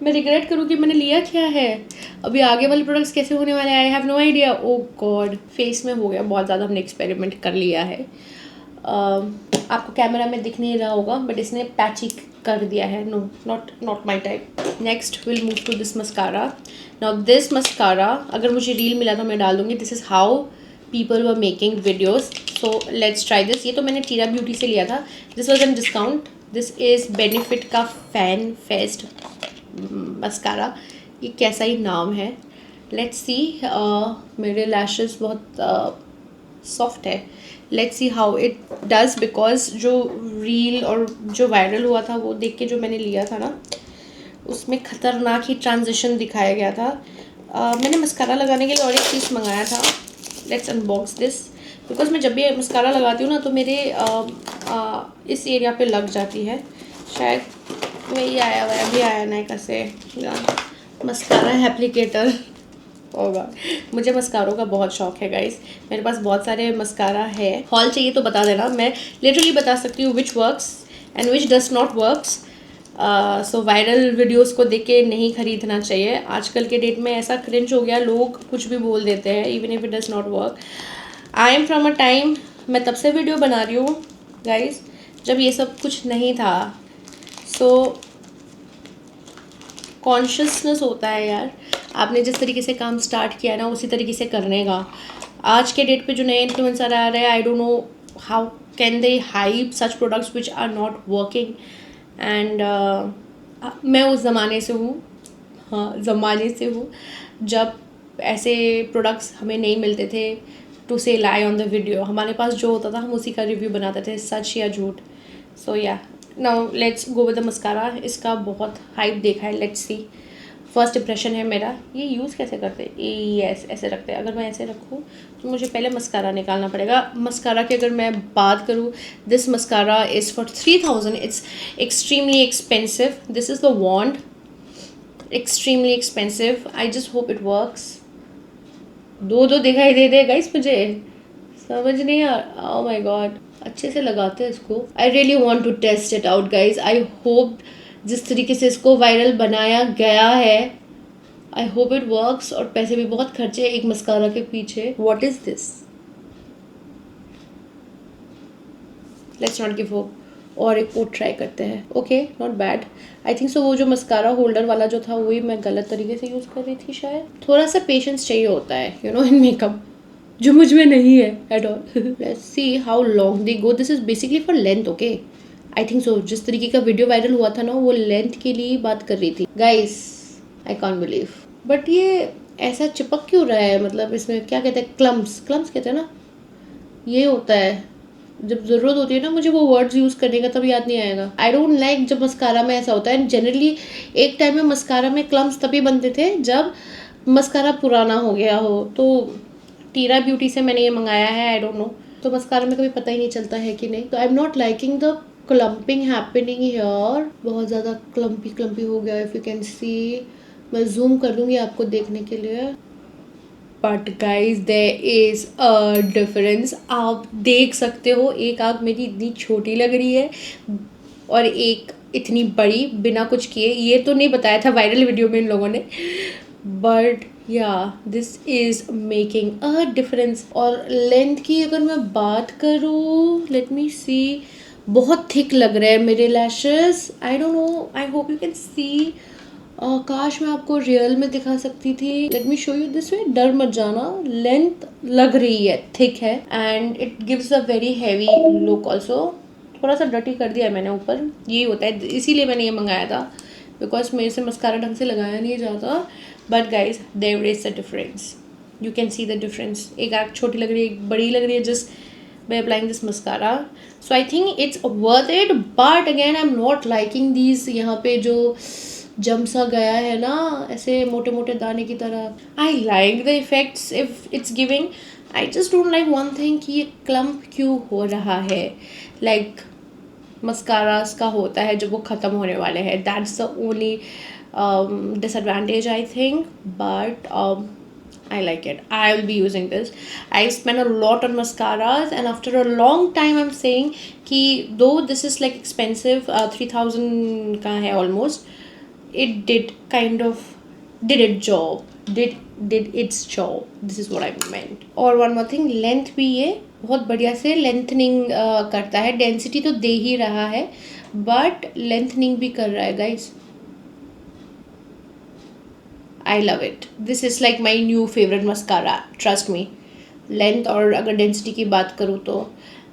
मैं रिग्रेट करूँ कि मैंने लिया क्या है. अभी आगे वाले प्रोडक्ट्स कैसे होने वाले हैं I have no idea. Oh god, face में हो गया बहुत ज़्यादा, हमने एक्सपेरिमेंट कर लिया है. आपको कैमरा में दिख नहीं रहा होगा बट इसने पैची कर दिया है. No, not my type. Next will move to this mascara. Now this mascara अगर मुझे रील मिला तो मैं डाल दूँगी. This is how people were making videos. So let's try this. ये तो मैंने टीरा ब्यूटी से लिया था. This was an discount. This is Benefit का फैन फेस्ट मस्कारा. ये कैसा ही नाम है. Let's see. मेरे लैशेस बहुत सॉफ्ट है. Let's see how it does. Because जो रील और जो वायरल हुआ था वो देख के जो मैंने लिया था ना उसमें ख़तरनाक ही ट्रांजिशन दिखाया गया था. मैंने मस्कारा लगाने के लिए और एक चीज़ मंगाया था. Let's unbox this. बिकॉज मैं जब भी मस्कारा लगाती हूँ ना तो मेरे इस एरिया पे लग जाती है. शायद वही आया हुआ है, अभी आया ना कैसे मस्कारा एप्लीकेटर होगा. मुझे मस्कारों का बहुत शौक है गाइस. मेरे पास बहुत सारे मस्कारा है. हॉल चाहिए तो बता देना, मैं लिटरली बता सकती हूँ which works and which does not works. So viral videos को देख के नहीं खरीदना चाहिए. आजकल के डेट में ऐसा क्रिंज हो गया, लोग कुछ भी बोल देते हैं even if it does not work. I am from a time, मैं तब से वीडियो बना रही हूँ गाइस जब ये सब कुछ नहीं था. सो कॉन्शियसनेस होता है यार. आपने जिस तरीके से काम स्टार्ट किया ना उसी तरीके से करने का. आज के डेट पे जो नए इन्फ्लुएंसर आ रहे हैं I don't know how can they hype such products which are not working. And मैं उस ज़माने से हूँ, हाँ ज़माने से हूँ जब ऐसे प्रोडक्ट्स हमें नहीं मिलते थे टू से लाई ऑन द वीडियो. हमारे पास जो होता था हम उसी का रिव्यू बनाते थे, सच या झूठ. सो या now let's go with the mascara. इसका बहुत हाइप देखा है. Let's C. फर्स्ट इंप्रेशन है मेरा. ये यूज़ कैसे करते हैं? यस ऐसे रखते हैं. अगर मैं ऐसे रखूँ तो मुझे पहले मस्कारा निकालना पड़ेगा. मस्कारा की अगर मैं बात करूँ, this mascara is for 3,000. It's extremely expensive. This is the wand. Extremely expensive. I just hope it works. दो दिखाई दे दे गाइस मुझे, समझ नहीं आ. ओह माय गॉड, अच्छे से लगाते हैं इसको. I really want to test it out guys. I hope जिस तरीके से इसको वायरल बनाया गया है आई होप इट वर्क्स. और पैसे भी बहुत खर्चे एक मस्कारा के पीछे. What is this? Let's not give hope. और एक कोट ट्राई करते हैं. Okay, not bad. I think सो वो जो मस्कारा होल्डर वाला जो था वही मैं गलत तरीके से यूज़ कर रही थी शायद. थोड़ा सा पेशेंस चाहिए होता है यू नो इन मेकअप, जो मुझ में नहीं है at all. Let's see how long they go. This is basically for length. Okay, I think सो. जिस तरीके का वीडियो वायरल हुआ था ना वो लेंथ के लिए बात कर रही थी guys. I can't believe. But ये ऐसा चिपक क्यों रहा है? मतलब इसमें क्या कहते हैं, क्लम्स कहते हैं ना, ये होता है. जब ज़रूरत होती है ना मुझे वो वर्ड्स यूज़ करने का तब याद नहीं आएगा. आई डोंट लाइक जब मस्कारा में ऐसा होता है. एंड जनरली एक टाइम में मस्कारा में क्लम्स तभी बनते थे जब मस्कारा पुराना हो गया हो। तो टीरा ब्यूटी से मैंने ये मंगाया है, आई डोंट नो। तो मस्कारा में कभी पता ही नहीं चलता है कि नहीं। तो आई am not liking the clumping happening here. बहुत ज़्यादा क्लम्पी क्लम्पी हो गया, इफ़ यू कैन सी। मैं जूम कर दूँगी आपको देखने के लिए। But guys there is a difference. आप देख सकते हो, एक आँख मेरी इतनी छोटी लग रही है और एक इतनी बड़ी बिना कुछ किए। ये तो नहीं बताया था वायरल वीडियो में इन लोगों ने, बट या this is making a difference. और लेंथ की अगर मैं बात करूँ, लेट मी सी, बहुत थिक लग रहे हैं मेरे lashes. I don't know, I hope you can सी। काश मैं आपको रियल में दिखा सकती थी। Late me show you this way, डर मत जाना। लेंथ लग रही है, थिक है, and it gives a very heavy look also. थोड़ा सा डर्टी कर दिया है मैंने ऊपर, यही होता है, इसीलिए मैंने ये मंगाया था, बिकॉज मेरे से मस्कारा ढंग से लगाया नहीं जाता। But guys there is the difference, you can see the difference. एक आँख छोटी लग रही है, एक बड़ी लग रही है just by applying this mascara. So I think it's worth it, but again I'm not liking these, यहाँ पे जो जम सा गया है ना, ऐसे मोटे मोटे दाने की तरह। I like the effects if it's giving. I just don't like one thing कि ये clump क्यों हो रहा है, like मस्कारास का होता है जब वो ख़त्म होने वाले हैं। That's the only disadvantage I think, but I like it. I will be using this. I spend a lot on mascaras, and after a long time I'm saying कि though this is like expensive, 3000 का है almost, it did kind of did its job, did its job. This is what I meant. और one more thing, length भी ये बहुत बढ़िया से lengthening करता है। डेंसिटी तो दे ही रहा है, बट लेंथनिंग भी कर रहा है guys. I love it. This is like my new favorite mascara. Trust me. Length और अगर डेंसिटी की बात करूँ तो,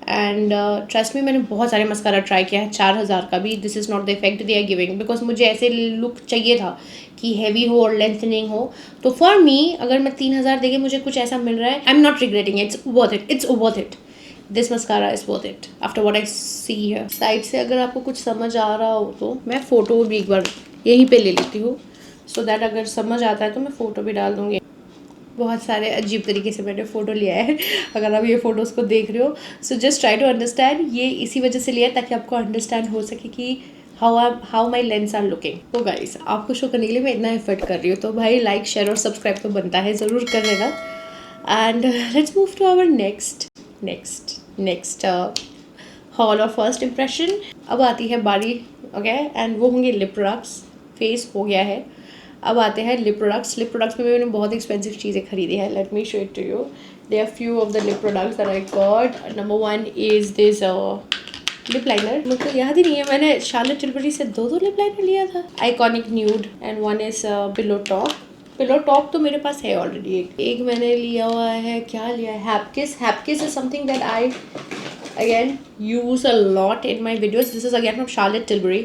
एंड ट्रस्ट मी, मैंने बहुत सारे मस्कारा ट्राई किया है, 4000 का भी। This is not the effect they are giving, because मुझे ऐसे लुक चाहिए था कि हैवी हो और लेंथनिंग हो। तो फॉर मी, अगर मैं 3000 देके मुझे कुछ ऐसा मिल रहा है, आई am not regretting, it's worth it, it's worth it. This mascara is worth it after what I see here. Side से अगर आपको कुछ समझ आ रहा हो तो मैं फ़ोटो भी एक बार यहीं पे ले लेती हूँ, सो दैट अगर समझ आता है तो मैं फ़ोटो भी डाल दूँगी। बहुत सारे अजीब तरीके से मैंने फ़ोटो लिया है, अगर आप ये फ़ोटोज़ को देख रहे हो, so just try to understand. ये इसी वजह से लिया है ताकि आपको अंडरस्टैंड हो सके कि how my lens are looking. तो गाइस, आपको शो करने के लिए मैं इतना एफर्ट कर रही हूँ, तो भाई लाइक शेयर और सब्सक्राइब तो बनता है, ज़रूर कर लेना। And let's move to our next haul of first impression. अब आती है बारी, ओके, एंड वो होंगे लिप प्रोडक्ट्स। फेस हो गया है, अब आते हैं लिप प्रोडक्ट्स। लिप प्रोडक्ट्स में मैंने बहुत एक्सपेंसिव चीज़ें खरीदी है। Let me show it to you. There are few of the lip products that I got. Number 1 is this lip liner. मुझे याद ही नहीं है, मैंने शार्लेट टिलबरी से दो लिप लाइनर लिया था, iconic nude, and one is pillow top. Pillow top तो मेरे पास है ऑलरेडी। एक मैंने लिया हुआ है, क्या लिया है, Hapkis is something that I again use a lot in my videos. This is again from Charlotte Tilbury,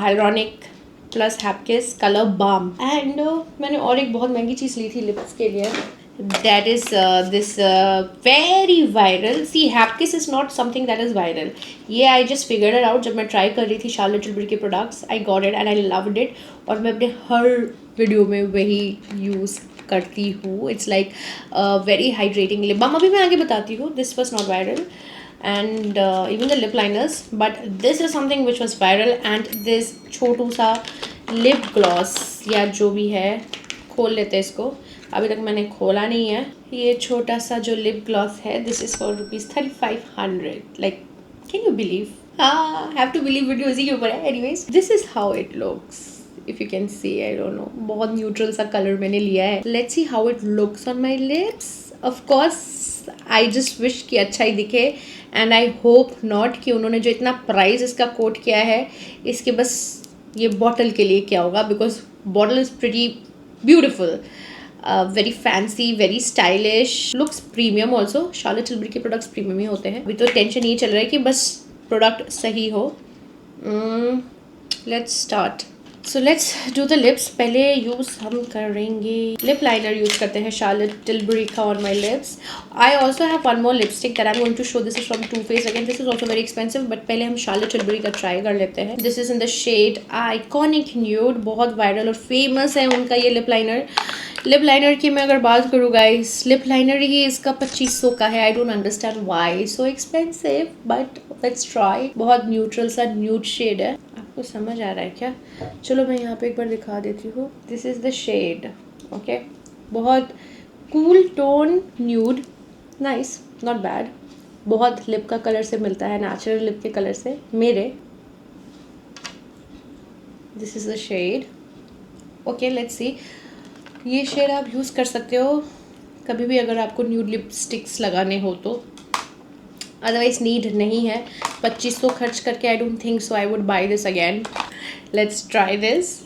hyaluronic plus Hapkiss color balm, and मैंने और एक बहुत महंगी चीज़ ली थी लिप्स के लिए, that is this very viral, see Hapkiss is not something that is viral, ये I just figured it out जब मैं ट्राई कर रही थी Charlotte Tilbury के products. I got it and I loved it, और मैं अपने हर वीडियो में वही यूज़ करती हूँ। It's like very hydrating lip balm. अभी मैं आगे बताती हूँ, this was not viral, and even the lip liners, but this is something which was viral, and this छोटू सा lip gloss या जो भी है, खोल लेते हैं इसको, अभी तक मैंने खोला नहीं है। ये छोटा सा जो lip gloss है, this is for ₹3500, like can you believe? हाँ, have to believe वीडियो इसी के ऊपर है। anyways, this is how it looks, if you can see, I don't know, बहुत न्यूट्रल सा कलर मैंने लिया है। let's see how it looks on my lips. of course I just wish कि अच्छा ही दिखे, एंड आई होप नॉट कि उन्होंने जो इतना प्राइस इसका कोट किया है, इसके बस ये बॉटल के लिए क्या होगा, because bottle is pretty beautiful, very fancy, very stylish, looks premium also. Charlotte Tilbury के प्रोडक्ट्स प्रीमियम ही होते हैं। अभी तो टेंशन ये चल रहा है कि बस प्रोडक्ट सही हो। Let's start. So let's do the lips. पहले यूज़ हम करेंगे लिप लाइनर, यूज़ करते हैं शार्लेट टिलबरी का on my lips. I also have one more lipstick that I am going to show, this is from Too Faced. Again this is also very expensive, but पहले हम Charlotte Tilbury का try कर लेते हैं। This is in the shade iconic nude, बहुत viral और famous है उनका ये लिप लाइनर। लिप लाइनर की मैं अगर बात करूँ गाइस, लिप लाइनर ही इसका 2500 का है। I don't understand why so expensive, but let's try. बहुत न्यूट्रल सा न्यूड शेड है, आपको समझ आ रहा है क्या? चलो मैं यहाँ पे एक बार दिखा देती हूँ। This is the shade, okay. बहुत cool tone nude, nice, not bad. बहुत लिप का कलर से मिलता है, नेचुरल लिप के कलर से मेरे। This is the shade, okay. Let's see, ये शेड आप यूज़ कर सकते हो कभी भी अगर आपको न्यूड लिपस्टिक्स लगाने हो तो, अदरवाइज नीड नहीं है। 2500 खर्च करके I don't think so I would buy this again. Let's try this.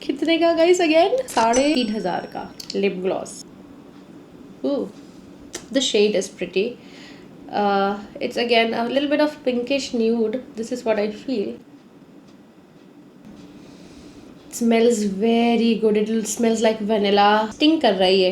कितने का गाइस अगेन? 3500 का lip gloss. The shade is pretty. It's again a little bit of pinkish nude. This is what I feel. Smells very good. It smells like vanilla. Sting कर रहा है ये।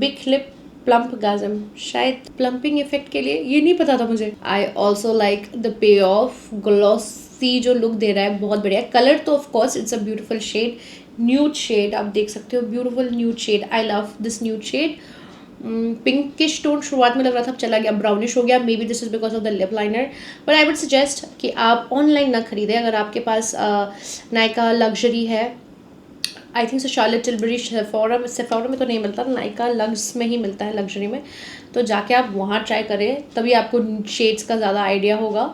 Big lip plump gasm. शायद plumping effect के लिए, ये नहीं पता था मुझे। I also like the payoff. Glossy जो look दे रहा है बहुत बढ़िया। Color तो of course it's a beautiful shade. Nude shade आप देख सकते हो, beautiful nude shade. I love this nude shade. Pinkish tone शुरुआत में लग रहा था, अब चला गया ब्राउनिश हो गया। May be this is because of the lip liner, but I would suggest कि आप ऑनलाइन ना खरीदें। अगर आपके पास नायका लग्जरी है, I think so Charlotte Tilbury Sephora में तो नहीं मिलता, नायका लग्स में ही मिलता है लग्जरी में, तो जाके आप वहाँ ट्राई करें, तभी आपको शेड्स का ज़्यादा आइडिया होगा।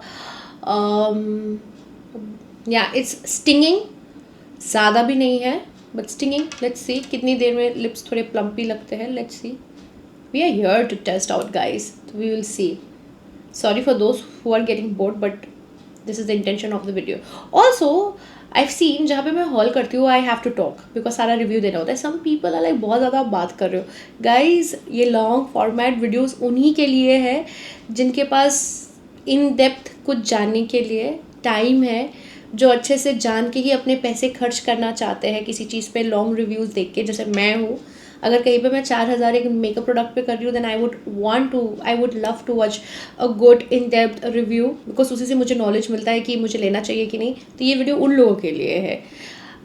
या इट्स स्टिंगिंग, ज़्यादा भी नहीं है बट स्टिंगिंग। लेट्स सी कितनी देर में लिप्स थोड़े प्लम्पी लगते हैं। Let's see, we are here to test out guys, so we will see. Sorry for those who are getting bored, but this is the intention of the video. Also I've seen जहाँ पे मैं hall करती हूँ, I have to talk because सारा review देना होता है। some people are like बहुत ज़्यादा बात कर रहे हो guys। ये लॉन्ग फॉर्मेट वीडियोस उन्हीं के लिए है जिनके पास इन डेप्थ कुछ जानने के लिए टाइम है, जो अच्छे से जान के ही अपने पैसे खर्च करना चाहते हैं किसी चीज़ पे लॉन्ग रिव्यूज़ देख के, जैसे मैं हूँ। अगर कहीं पे मैं 4000 एक मेकअप प्रोडक्ट पे कर रही हूँ, then I would love to watch a good in depth review, because उसी से मुझे नॉलेज मिलता है कि मुझे लेना चाहिए कि नहीं। तो ये वीडियो उन लोगों के लिए है।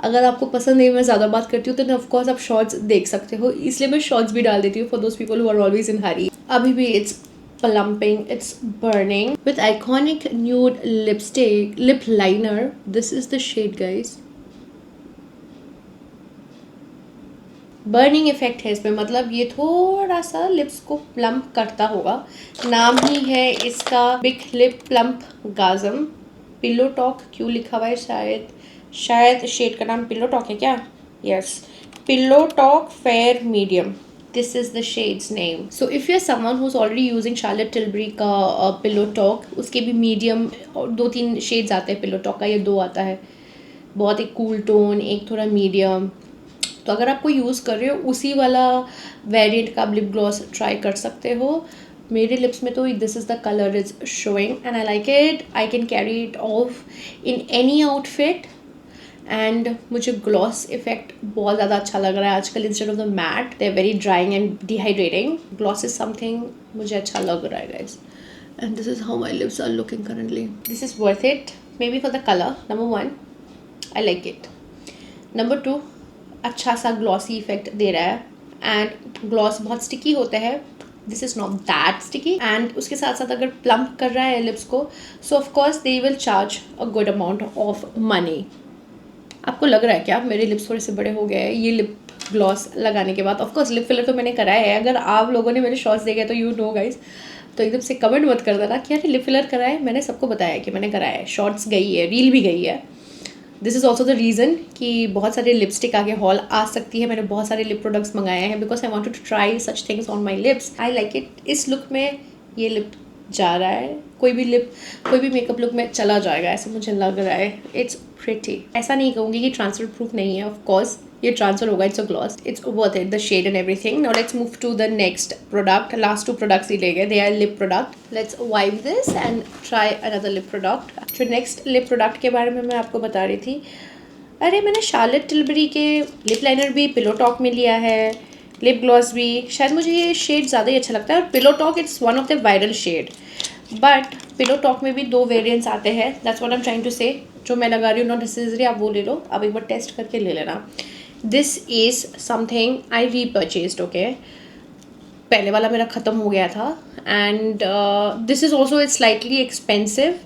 अगर आपको पसंद नहीं मैं ज़्यादा बात करती हूँ तो ऑफकोर्स आप शॉर्ट्स देख सकते हो, इसलिए मैं शॉर्ट्स भी डाल देती हूँ for those people who are always in hurry. अभी भी it's plumping, it's burning with iconic nude lip liner. This is the shade guys. Burning effect है इसमें, मतलब ये थोड़ा सा लिप्स को प्लम्प करता होगा। नाम ही है इसका big lip plumpgasm. Pillow talk क्यों लिखा हुआ है? शायद शेड का नाम पिलो टॉक है क्या? Yes, pillow talk fair medium. This is the shade's name. So if you are someone who is already using Charlotte Tilbury का पिलो टॉक, उसके भी मीडियम और 2-3 शेड्स आते हैं। पिलो टॉक का ये 2 आता है, बहुत एक कूल टोन, एक थोड़ा मीडियम। तो अगर आपको यूज़ कर रहे हो उसी वाला वेरिएंट का आप लिप ग्लॉस ट्राई कर सकते हो। मेरे लिप्स में तो this is the colour is showing and I like it. I can carry it off in any outfit and मुझे ग्लॉस इफेक्ट बहुत ज़्यादा अच्छा लग रहा है आजकल। Instead of the matte they are very drying and dehydrating, gloss is something मुझे अच्छा लग रहा है guys. And this is how my lips are looking currently. This is worth it maybe for the colour. Number 1 I like it. Number 2 अच्छा सा glossy effect दे रहा है and gloss बहुत स्टिकी होता है। This is not that sticky and उसके साथ साथ अगर प्लम्प कर रहा है लिप्स को, so of course they will charge a good amount of money. आपको लग रहा है क्या मेरे लिप्स थोड़े से बड़े हो गए हैं ये लिप ग्लॉस लगाने के बाद? ऑफकोर्स लिप फिलर तो मैंने कराया है। अगर आप लोगों ने मेरे शॉर्ट्स देखे तो यू नो गाइज, तो एकदम से कमेंट मत कर देना कि यार लिप फिलर कराया है। मैंने सबको बताया कि मैंने कराया है, शॉर्ट्स गई है, रील भी गई है। This is also the reason कि बहुत सारे लिपस्टिक आगे हॉल आ सकती है। मैंने बहुत सारे लिप प्रोडक्ट्स मंगाए हैं because I want to try such things on my lips. I like it. इस लुक में ये लिप जा रहा है, कोई भी मेकअप लुक में चला जाएगा ऐसा मुझे लग रहा है। It's pretty. ऐसा नहीं कहूँगी कि ट्रांसफर प्रूफ नहीं है, ऑफकोर्स ये ट्रांसफर होगा। It's a gloss, it's worth it, the shade and everything. Now let's move to the next product. Last 2 products ही ले गए, they are lip product. Let's wipe this and try another lip product. जो next lip product के बारे में मैं आपको बता रही थी, अरे मैंने शार्लेट टिलबरी के लिप लाइनर भी पिलो टॉक में लिया है, लिप ग्लॉस भी। शायद मुझे ये शेड ज़्यादा ही अच्छा लगता है और pillow talk it's one of the viral shade, but pillow talk में भी 2 वेरिएंट्स आते हैं। That's what I am trying to say. जो मैं लगा रही हूँ नॉट नेसेसरी आप वो ले लो, आप एक बार टेस्ट करके ले लेना। This is something I repurchased, okay. पहले वाला मेरा ख़त्म हो गया था and this is also it's slightly expensive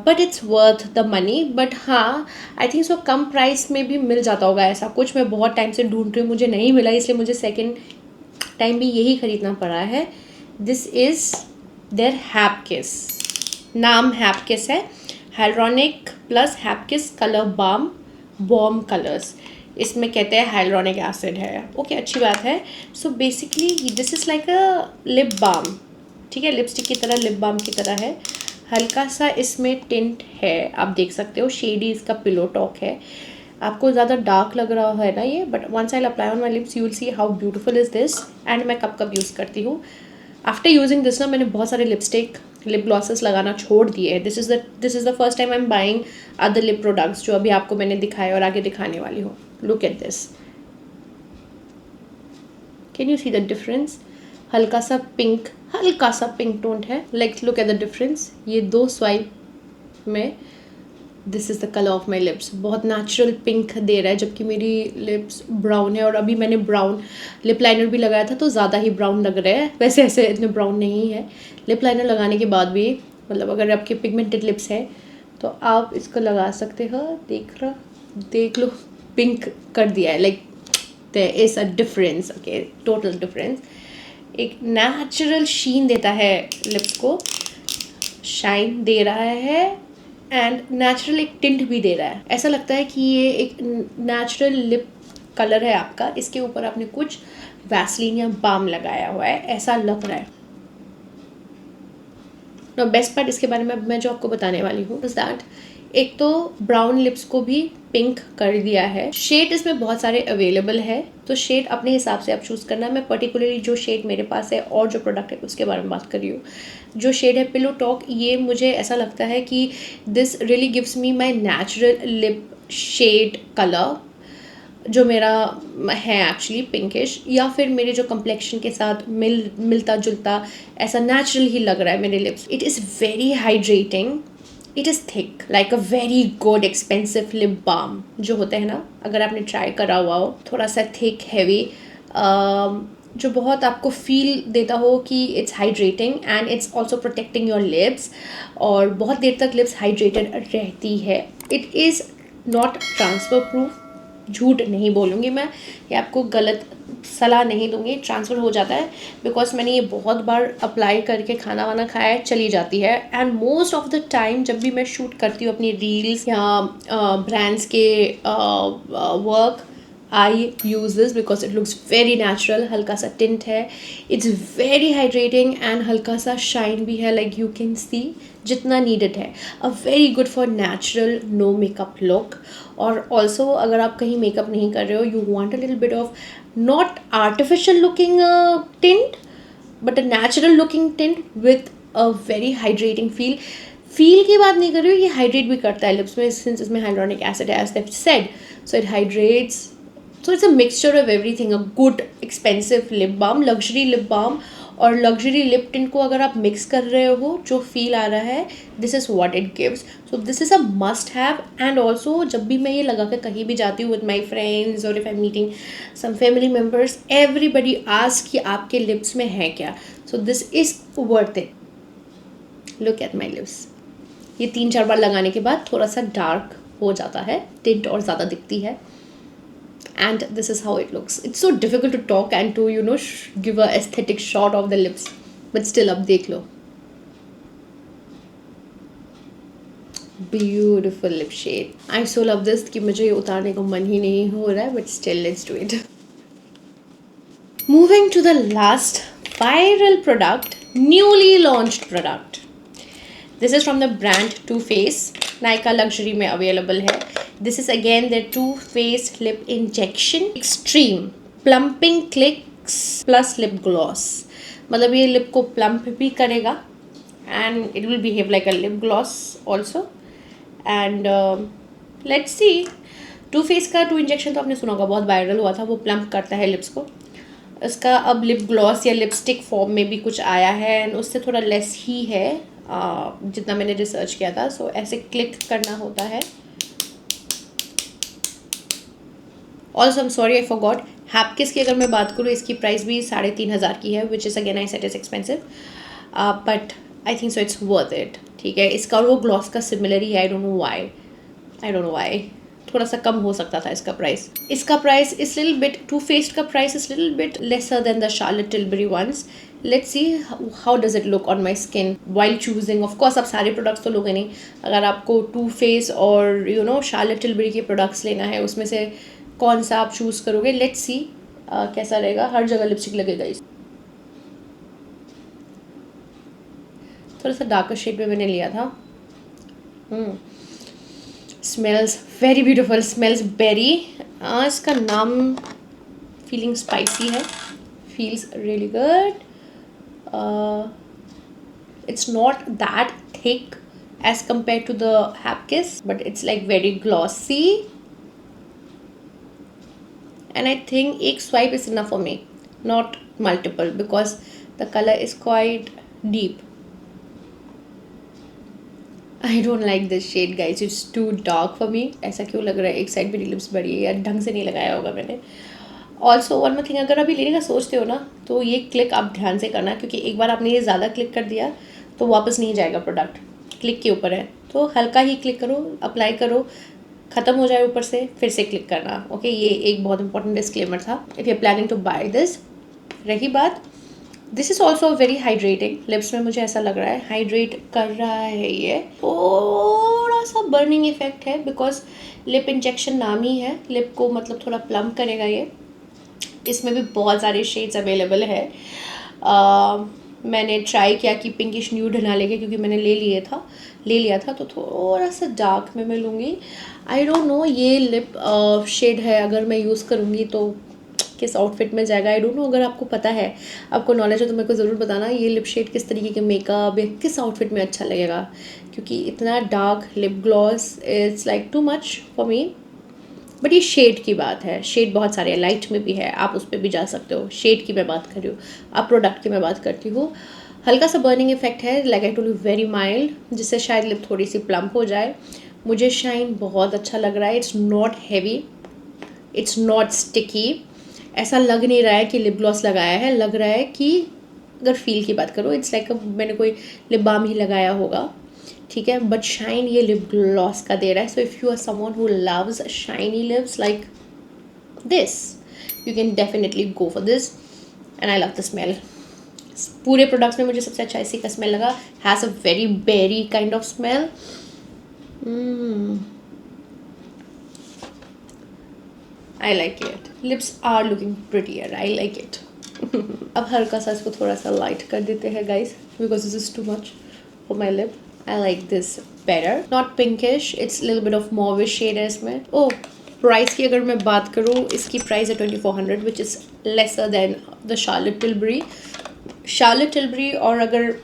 but it's worth the money. But हाँ, I think so come price में भी मिल जाता होगा ऐसा कुछ। मैं बहुत टाइम से ढूंढ रही हूँ, मुझे नहीं मिला, इसलिए मुझे सेकेंड टाइम भी यही ख़रीदना पड़ा है। दिस इज़ देयर हैपकिस, नाम हैपकिस है, hyaluronic plus Hapkis colour balm balm colours. इसमें कहते हैं हाइड्रोनिक एसिड है, ओके अच्छी बात है। So basically this is like a lip balm, ठीक है, लिपस्टिक की तरह, लिप बाम की तरह है। हल्का सा इसमें टिंट है, आप देख सकते हो, शेडी इसका पिलो टॉक है। आपको ज़्यादा डार्क लग रहा है ना ये, but once I apply on my lips you will see how beautiful is this. And मैं कब कब यूज़ करती हूँ, आफ्टर यूजिंग दिस ना मैंने बहुत सारे लिपस्टिक लिप ग्लॉसेस लगाना छोड़ दिए है। This is the first time I am buying other lip products जो अभी आपको मैंने दिखाए और आगे दिखाने वाली हूँ। Look at this, can you see the difference? हल्का सा पिंक टोन है, like look at the difference. ये 2 स्वाइप में this is the colour of my lips. बहुत नेचुरल पिंक दे रहा है, जबकि मेरी लिप्स ब्राउन है। और अभी मैंने ब्राउन लिप लाइनर भी लगाया था तो ज़्यादा ही ब्राउन लग रहा है, वैसे ऐसे इतने ब्राउन नहीं है। लिप लाइनर लगाने के बाद भी, मतलब अगर आपके पिगमेंटेड लिप्स है तो आप इसको लगा सकते हो। देख लो, पिंक कर दिया है, like there is a difference, okay, total difference. एक नेचुरल शीन देता है लिप्स को, शाइन दे रहा है एंड नेचुरल एक टिंट भी दे रहा है। ऐसा लगता है कि ये एक नेचुरल लिप कलर है आपका, इसके ऊपर आपने कुछ वैसलीन या बाम लगाया हुआ है, ऐसा लग रहा है। नो बेस्ट पार्ट इसके बारे में मैं जो आपको बताने वाली हूँ इज दैट एक तो ब्राउन लिप्स को भी पिंक कर दिया है। शेड इसमें बहुत सारे अवेलेबल है, तो शेड अपने हिसाब से आप चूज़ करना। मैं पर्टिकुलरली जो शेड मेरे पास है और जो प्रोडक्ट है उसके बारे में बात कर रही हूँ। जो शेड है पिलो टॉक, ये मुझे ऐसा लगता है कि this really gives me my natural lip shade colour, जो मेरा है एक्चुअली पिंकिश, या फिर मेरे जो कम्प्लेक्शन के साथ मिलता जुलता ऐसा नेचुरल ही लग रहा है मेरे lips. It is very hydrating, it is thick, like a very good expensive lip balm जो होते हैं ना, अगर आपने ट्राई करा हुआ हो, थोड़ा सा थिक हैवी, जो बहुत आपको फील देता हो कि it's hydrating and it's also protecting your lips, और बहुत देर तक लिप्स हाइड्रेटेड रहती है। It is not transfer proof, झूठ नहीं बोलूँगी मैं, ये आपको गलत सलाह नहीं दूँगी, ट्रांसफ़र हो जाता है, बिकॉज मैंने ये बहुत बार अप्लाई करके खाना वाना खाया, चली जाती है। And most of the time जब भी मैं शूट करती हूँ अपनी रील्स या ब्रांड्स के work, I use this because it looks very natural. हल्का सा टिंट है, इट्स वेरी हाइड्रेटिंग एंड हल्का सा शाइन भी है, लाइक यू कैन सी जितना नीडेड है। A very good for natural no makeup look. और ऑल्सो अगर आप कहीं मेकअप नहीं कर रहे हो, you want a little bit of not artificial looking tint but a natural looking tint with a very hydrating feel की बात नहीं कर रही हूँ, ये हाइड्रेट भी करता है लिप्स में, सिंस इसमें हाइड्रोनिक एसिड है as Dev said, so it hydrates. So it's a mixture of everything, a good expensive lip balm, luxury lip balm और luxury lip tint को अगर आप mix कर रहे हो, जो feel आ रहा है, this is what it gives. So this is a must have. And also जब भी मैं ये लगा के कहीं भी जाती हूँ with my friends or if I'm meeting some family members, everybody asks कि आपके lips में है क्या. So this is worth it. Look at my lips. ये 3-4 बार लगाने के बाद थोड़ा सा dark हो जाता है, tint और ज़्यादा दिखती है. And this is how it looks. It's so difficult to talk and to give a aesthetic shot of the lips, but still अब देख लो, beautiful lip shade. I so love this कि मुझे ये उतारने को मन ही नहीं हो रहा है, but still let's do it. Moving to the last viral product, newly launched product. This is from the brand Too Faced, Nykaa Luxury में available है. This is again their Too Faced Lip Injection Extreme Plumping Clicks Plus Lip Gloss. मतलब ये lip को plump भी करेगा and it will behave like a lip gloss also. And let's see. Too Faced का 2 injection तो आपने सुना होगा, बहुत वायरल हुआ था, वो प्लम्प करता है लिप्स को. इसका अब लिप ग्लॉस या लिपस्टिक फॉर्म में भी कुछ आया है एंड उससे थोड़ा लेस ही है जितना मैंने रिसर्च किया था. सो ऐसे क्लिक करना होता है also I am sorry I forgot, Hapkis की अगर मैं बात करूँ इसकी प्राइस भी 3,500 की है, which is again I set is expensive, but I think so it's worth it. ठीक है, इसका और वो ग्लॉस का सिमिलर ही है, आई डोंट नो वाई थोड़ा सा कम हो सकता था इसका प्राइस। इसका price is little bit, Too Faced का price is little bit lesser than the Charlotte Tilbury ones. Let's see how does it look on my skin while choosing. Of course आप सारे प्रोडक्ट्स तो लोगे नहीं, अगर आपको Too Face और Charlotte Tilbury के प्रोडक्ट्स लेना है उसमें से कौन सा आप चूज़ करोगे। लेट्स सी कैसा रहेगा। हर जगह लिपस्टिक लगेगा इस, थोड़ा सा डार्कर शेड में मैंने लिया था। Smells very beautiful, smells berry. इसका नाम फीलिंग स्पाइसी है, feels really good. it's not that thick as compared to the Hapkiss, but it's like very glossy, and I think एक swipe is enough for me, not multiple, because the color is quite deep. I don't like this shade guys, it's too dark for me. ऐसा क्यों लग रहा है, एक side मेरी lips बड़ी है या ढंग से नहीं लगाया होगा मैंने। ऑल्सो वन मोर थिंग, अगर अभी लेने का सोचते हो ना तो ये क्लिक आप ध्यान से करना, क्योंकि एक बार आपने ये ज़्यादा क्लिक कर दिया तो वापस नहीं जाएगा प्रोडक्ट, क्लिक के ऊपर है। तो हल्का ही क्लिक करो, अप्लाई करो, ख़त्म हो जाए ऊपर से, फिर से क्लिक करना। ओके, ये एक बहुत इंपॉर्टेंट डिस्क्लेमर था if you are planning to buy this. रही बात, this is also very hydrating, lips में मुझे ऐसा लग रहा है हाइड्रेट कर रहा है। ये थोड़ा सा बर्निंग इफेक्ट है बिकॉज लिप इंजेक्शन नाम ही है, लिप को मतलब थोड़ा प्लम करेगा ये। इसमें भी बहुत सारे शेड्स अवेलेबल है। मैंने ट्राई किया कि पिंकिश न्यूड ना लेके, क्योंकि मैंने ले लिया था तो थोड़ा सा डार्क में मैं लूँगी। आई डोंट नो ये लिप शेड है, अगर मैं यूज़ करूँगी तो किस आउटफिट में जाएगा, आई डोंट नो। अगर आपको पता है, आपको नॉलेज है तो मेरे को ज़रूर बताना ये लिप शेड किस तरीके के मेकअप या किस आउटफिट में अच्छा लगेगा, क्योंकि इतना dark lip gloss is like too much for me. But ये शेड की बात है, शेड बहुत सारे हैं, लाइट में भी है, आप उस पर भी जा सकते हो। शेड की मैं बात कर रही हूँ, अब प्रोडक्ट की मैं बात करती हूँ। हल्का सा बर्निंग इफेक्ट है, like I told you, very mild, जिससे शायद लिप थोड़ी सी प्लम्प हो जाए। मुझे शाइन बहुत अच्छा लग रहा है, it's not heavy, it's not sticky, ऐसा लग नहीं रहा है कि लिप ग्लॉस लगाया है, लग रहा है कि अगर फील की बात करो इट्स लाइक मैंने कोई लिप बाम ही लगाया होगा। ठीक है, बट शाइन ये लिप ग्लॉस का दे रहा है। So if you are someone who loves shiny lips like this, you can definitely go for this, and I love the smell. पूरे प्रोडक्ट्स में मुझे सबसे अच्छा इसी का स्मेल लगा, has a very berry kind of smell. I like it. Lips are looking prettier. I like it. अब हल्का सा इसको थोड़ा सा लाइट कर देते हैं guys, because this is too much for my lip. I like this better. Not pinkish. It's a little bit of mauve shade है इसमें. Oh, प्राइस की अगर मैं बात करूँ, इसकी प्राइस है 2400, which is lesser than the Charlotte Tilbury. Charlotte Tilbury और अगर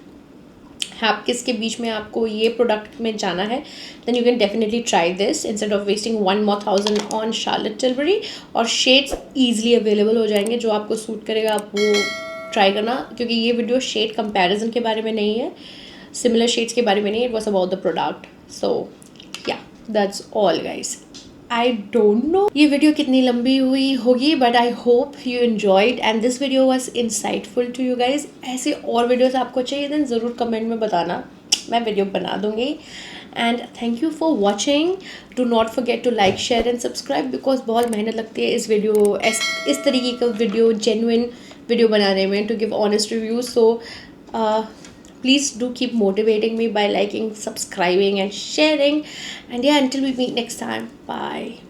हैपकिस के बीच में आपको ये प्रोडक्ट में जाना है, then you can definitely try this instead of wasting 1,000 on Charlotte Tilbury. और शेड्स ईजिली अवेलेबल हो जाएंगे, जो आपको सूट करेगा आप वो ट्राई करना, क्योंकि ये वीडियो शेड कंपैरिजन के बारे में नहीं है, सिमिलर शेड्स के बारे में नहीं, it was about the product. So yeah that's all guys. I don't know ये वीडियो कितनी लंबी हुई होगी, but I hope you enjoyed and this video was insightful to you guys. ऐसे और वीडियोस आपको चाहिए देन ज़रूर कमेंट में बताना, मैं वीडियो बना दूँगी। And thank you for watching. Do not forget to like, share and subscribe, because बहुत मेहनत लगती है इस तरीके का वीडियो, जेन्युइन वीडियो बनाने में, to give honest reviews. So please do keep motivating me by liking, subscribing and sharing, and yeah, until we meet next time, bye.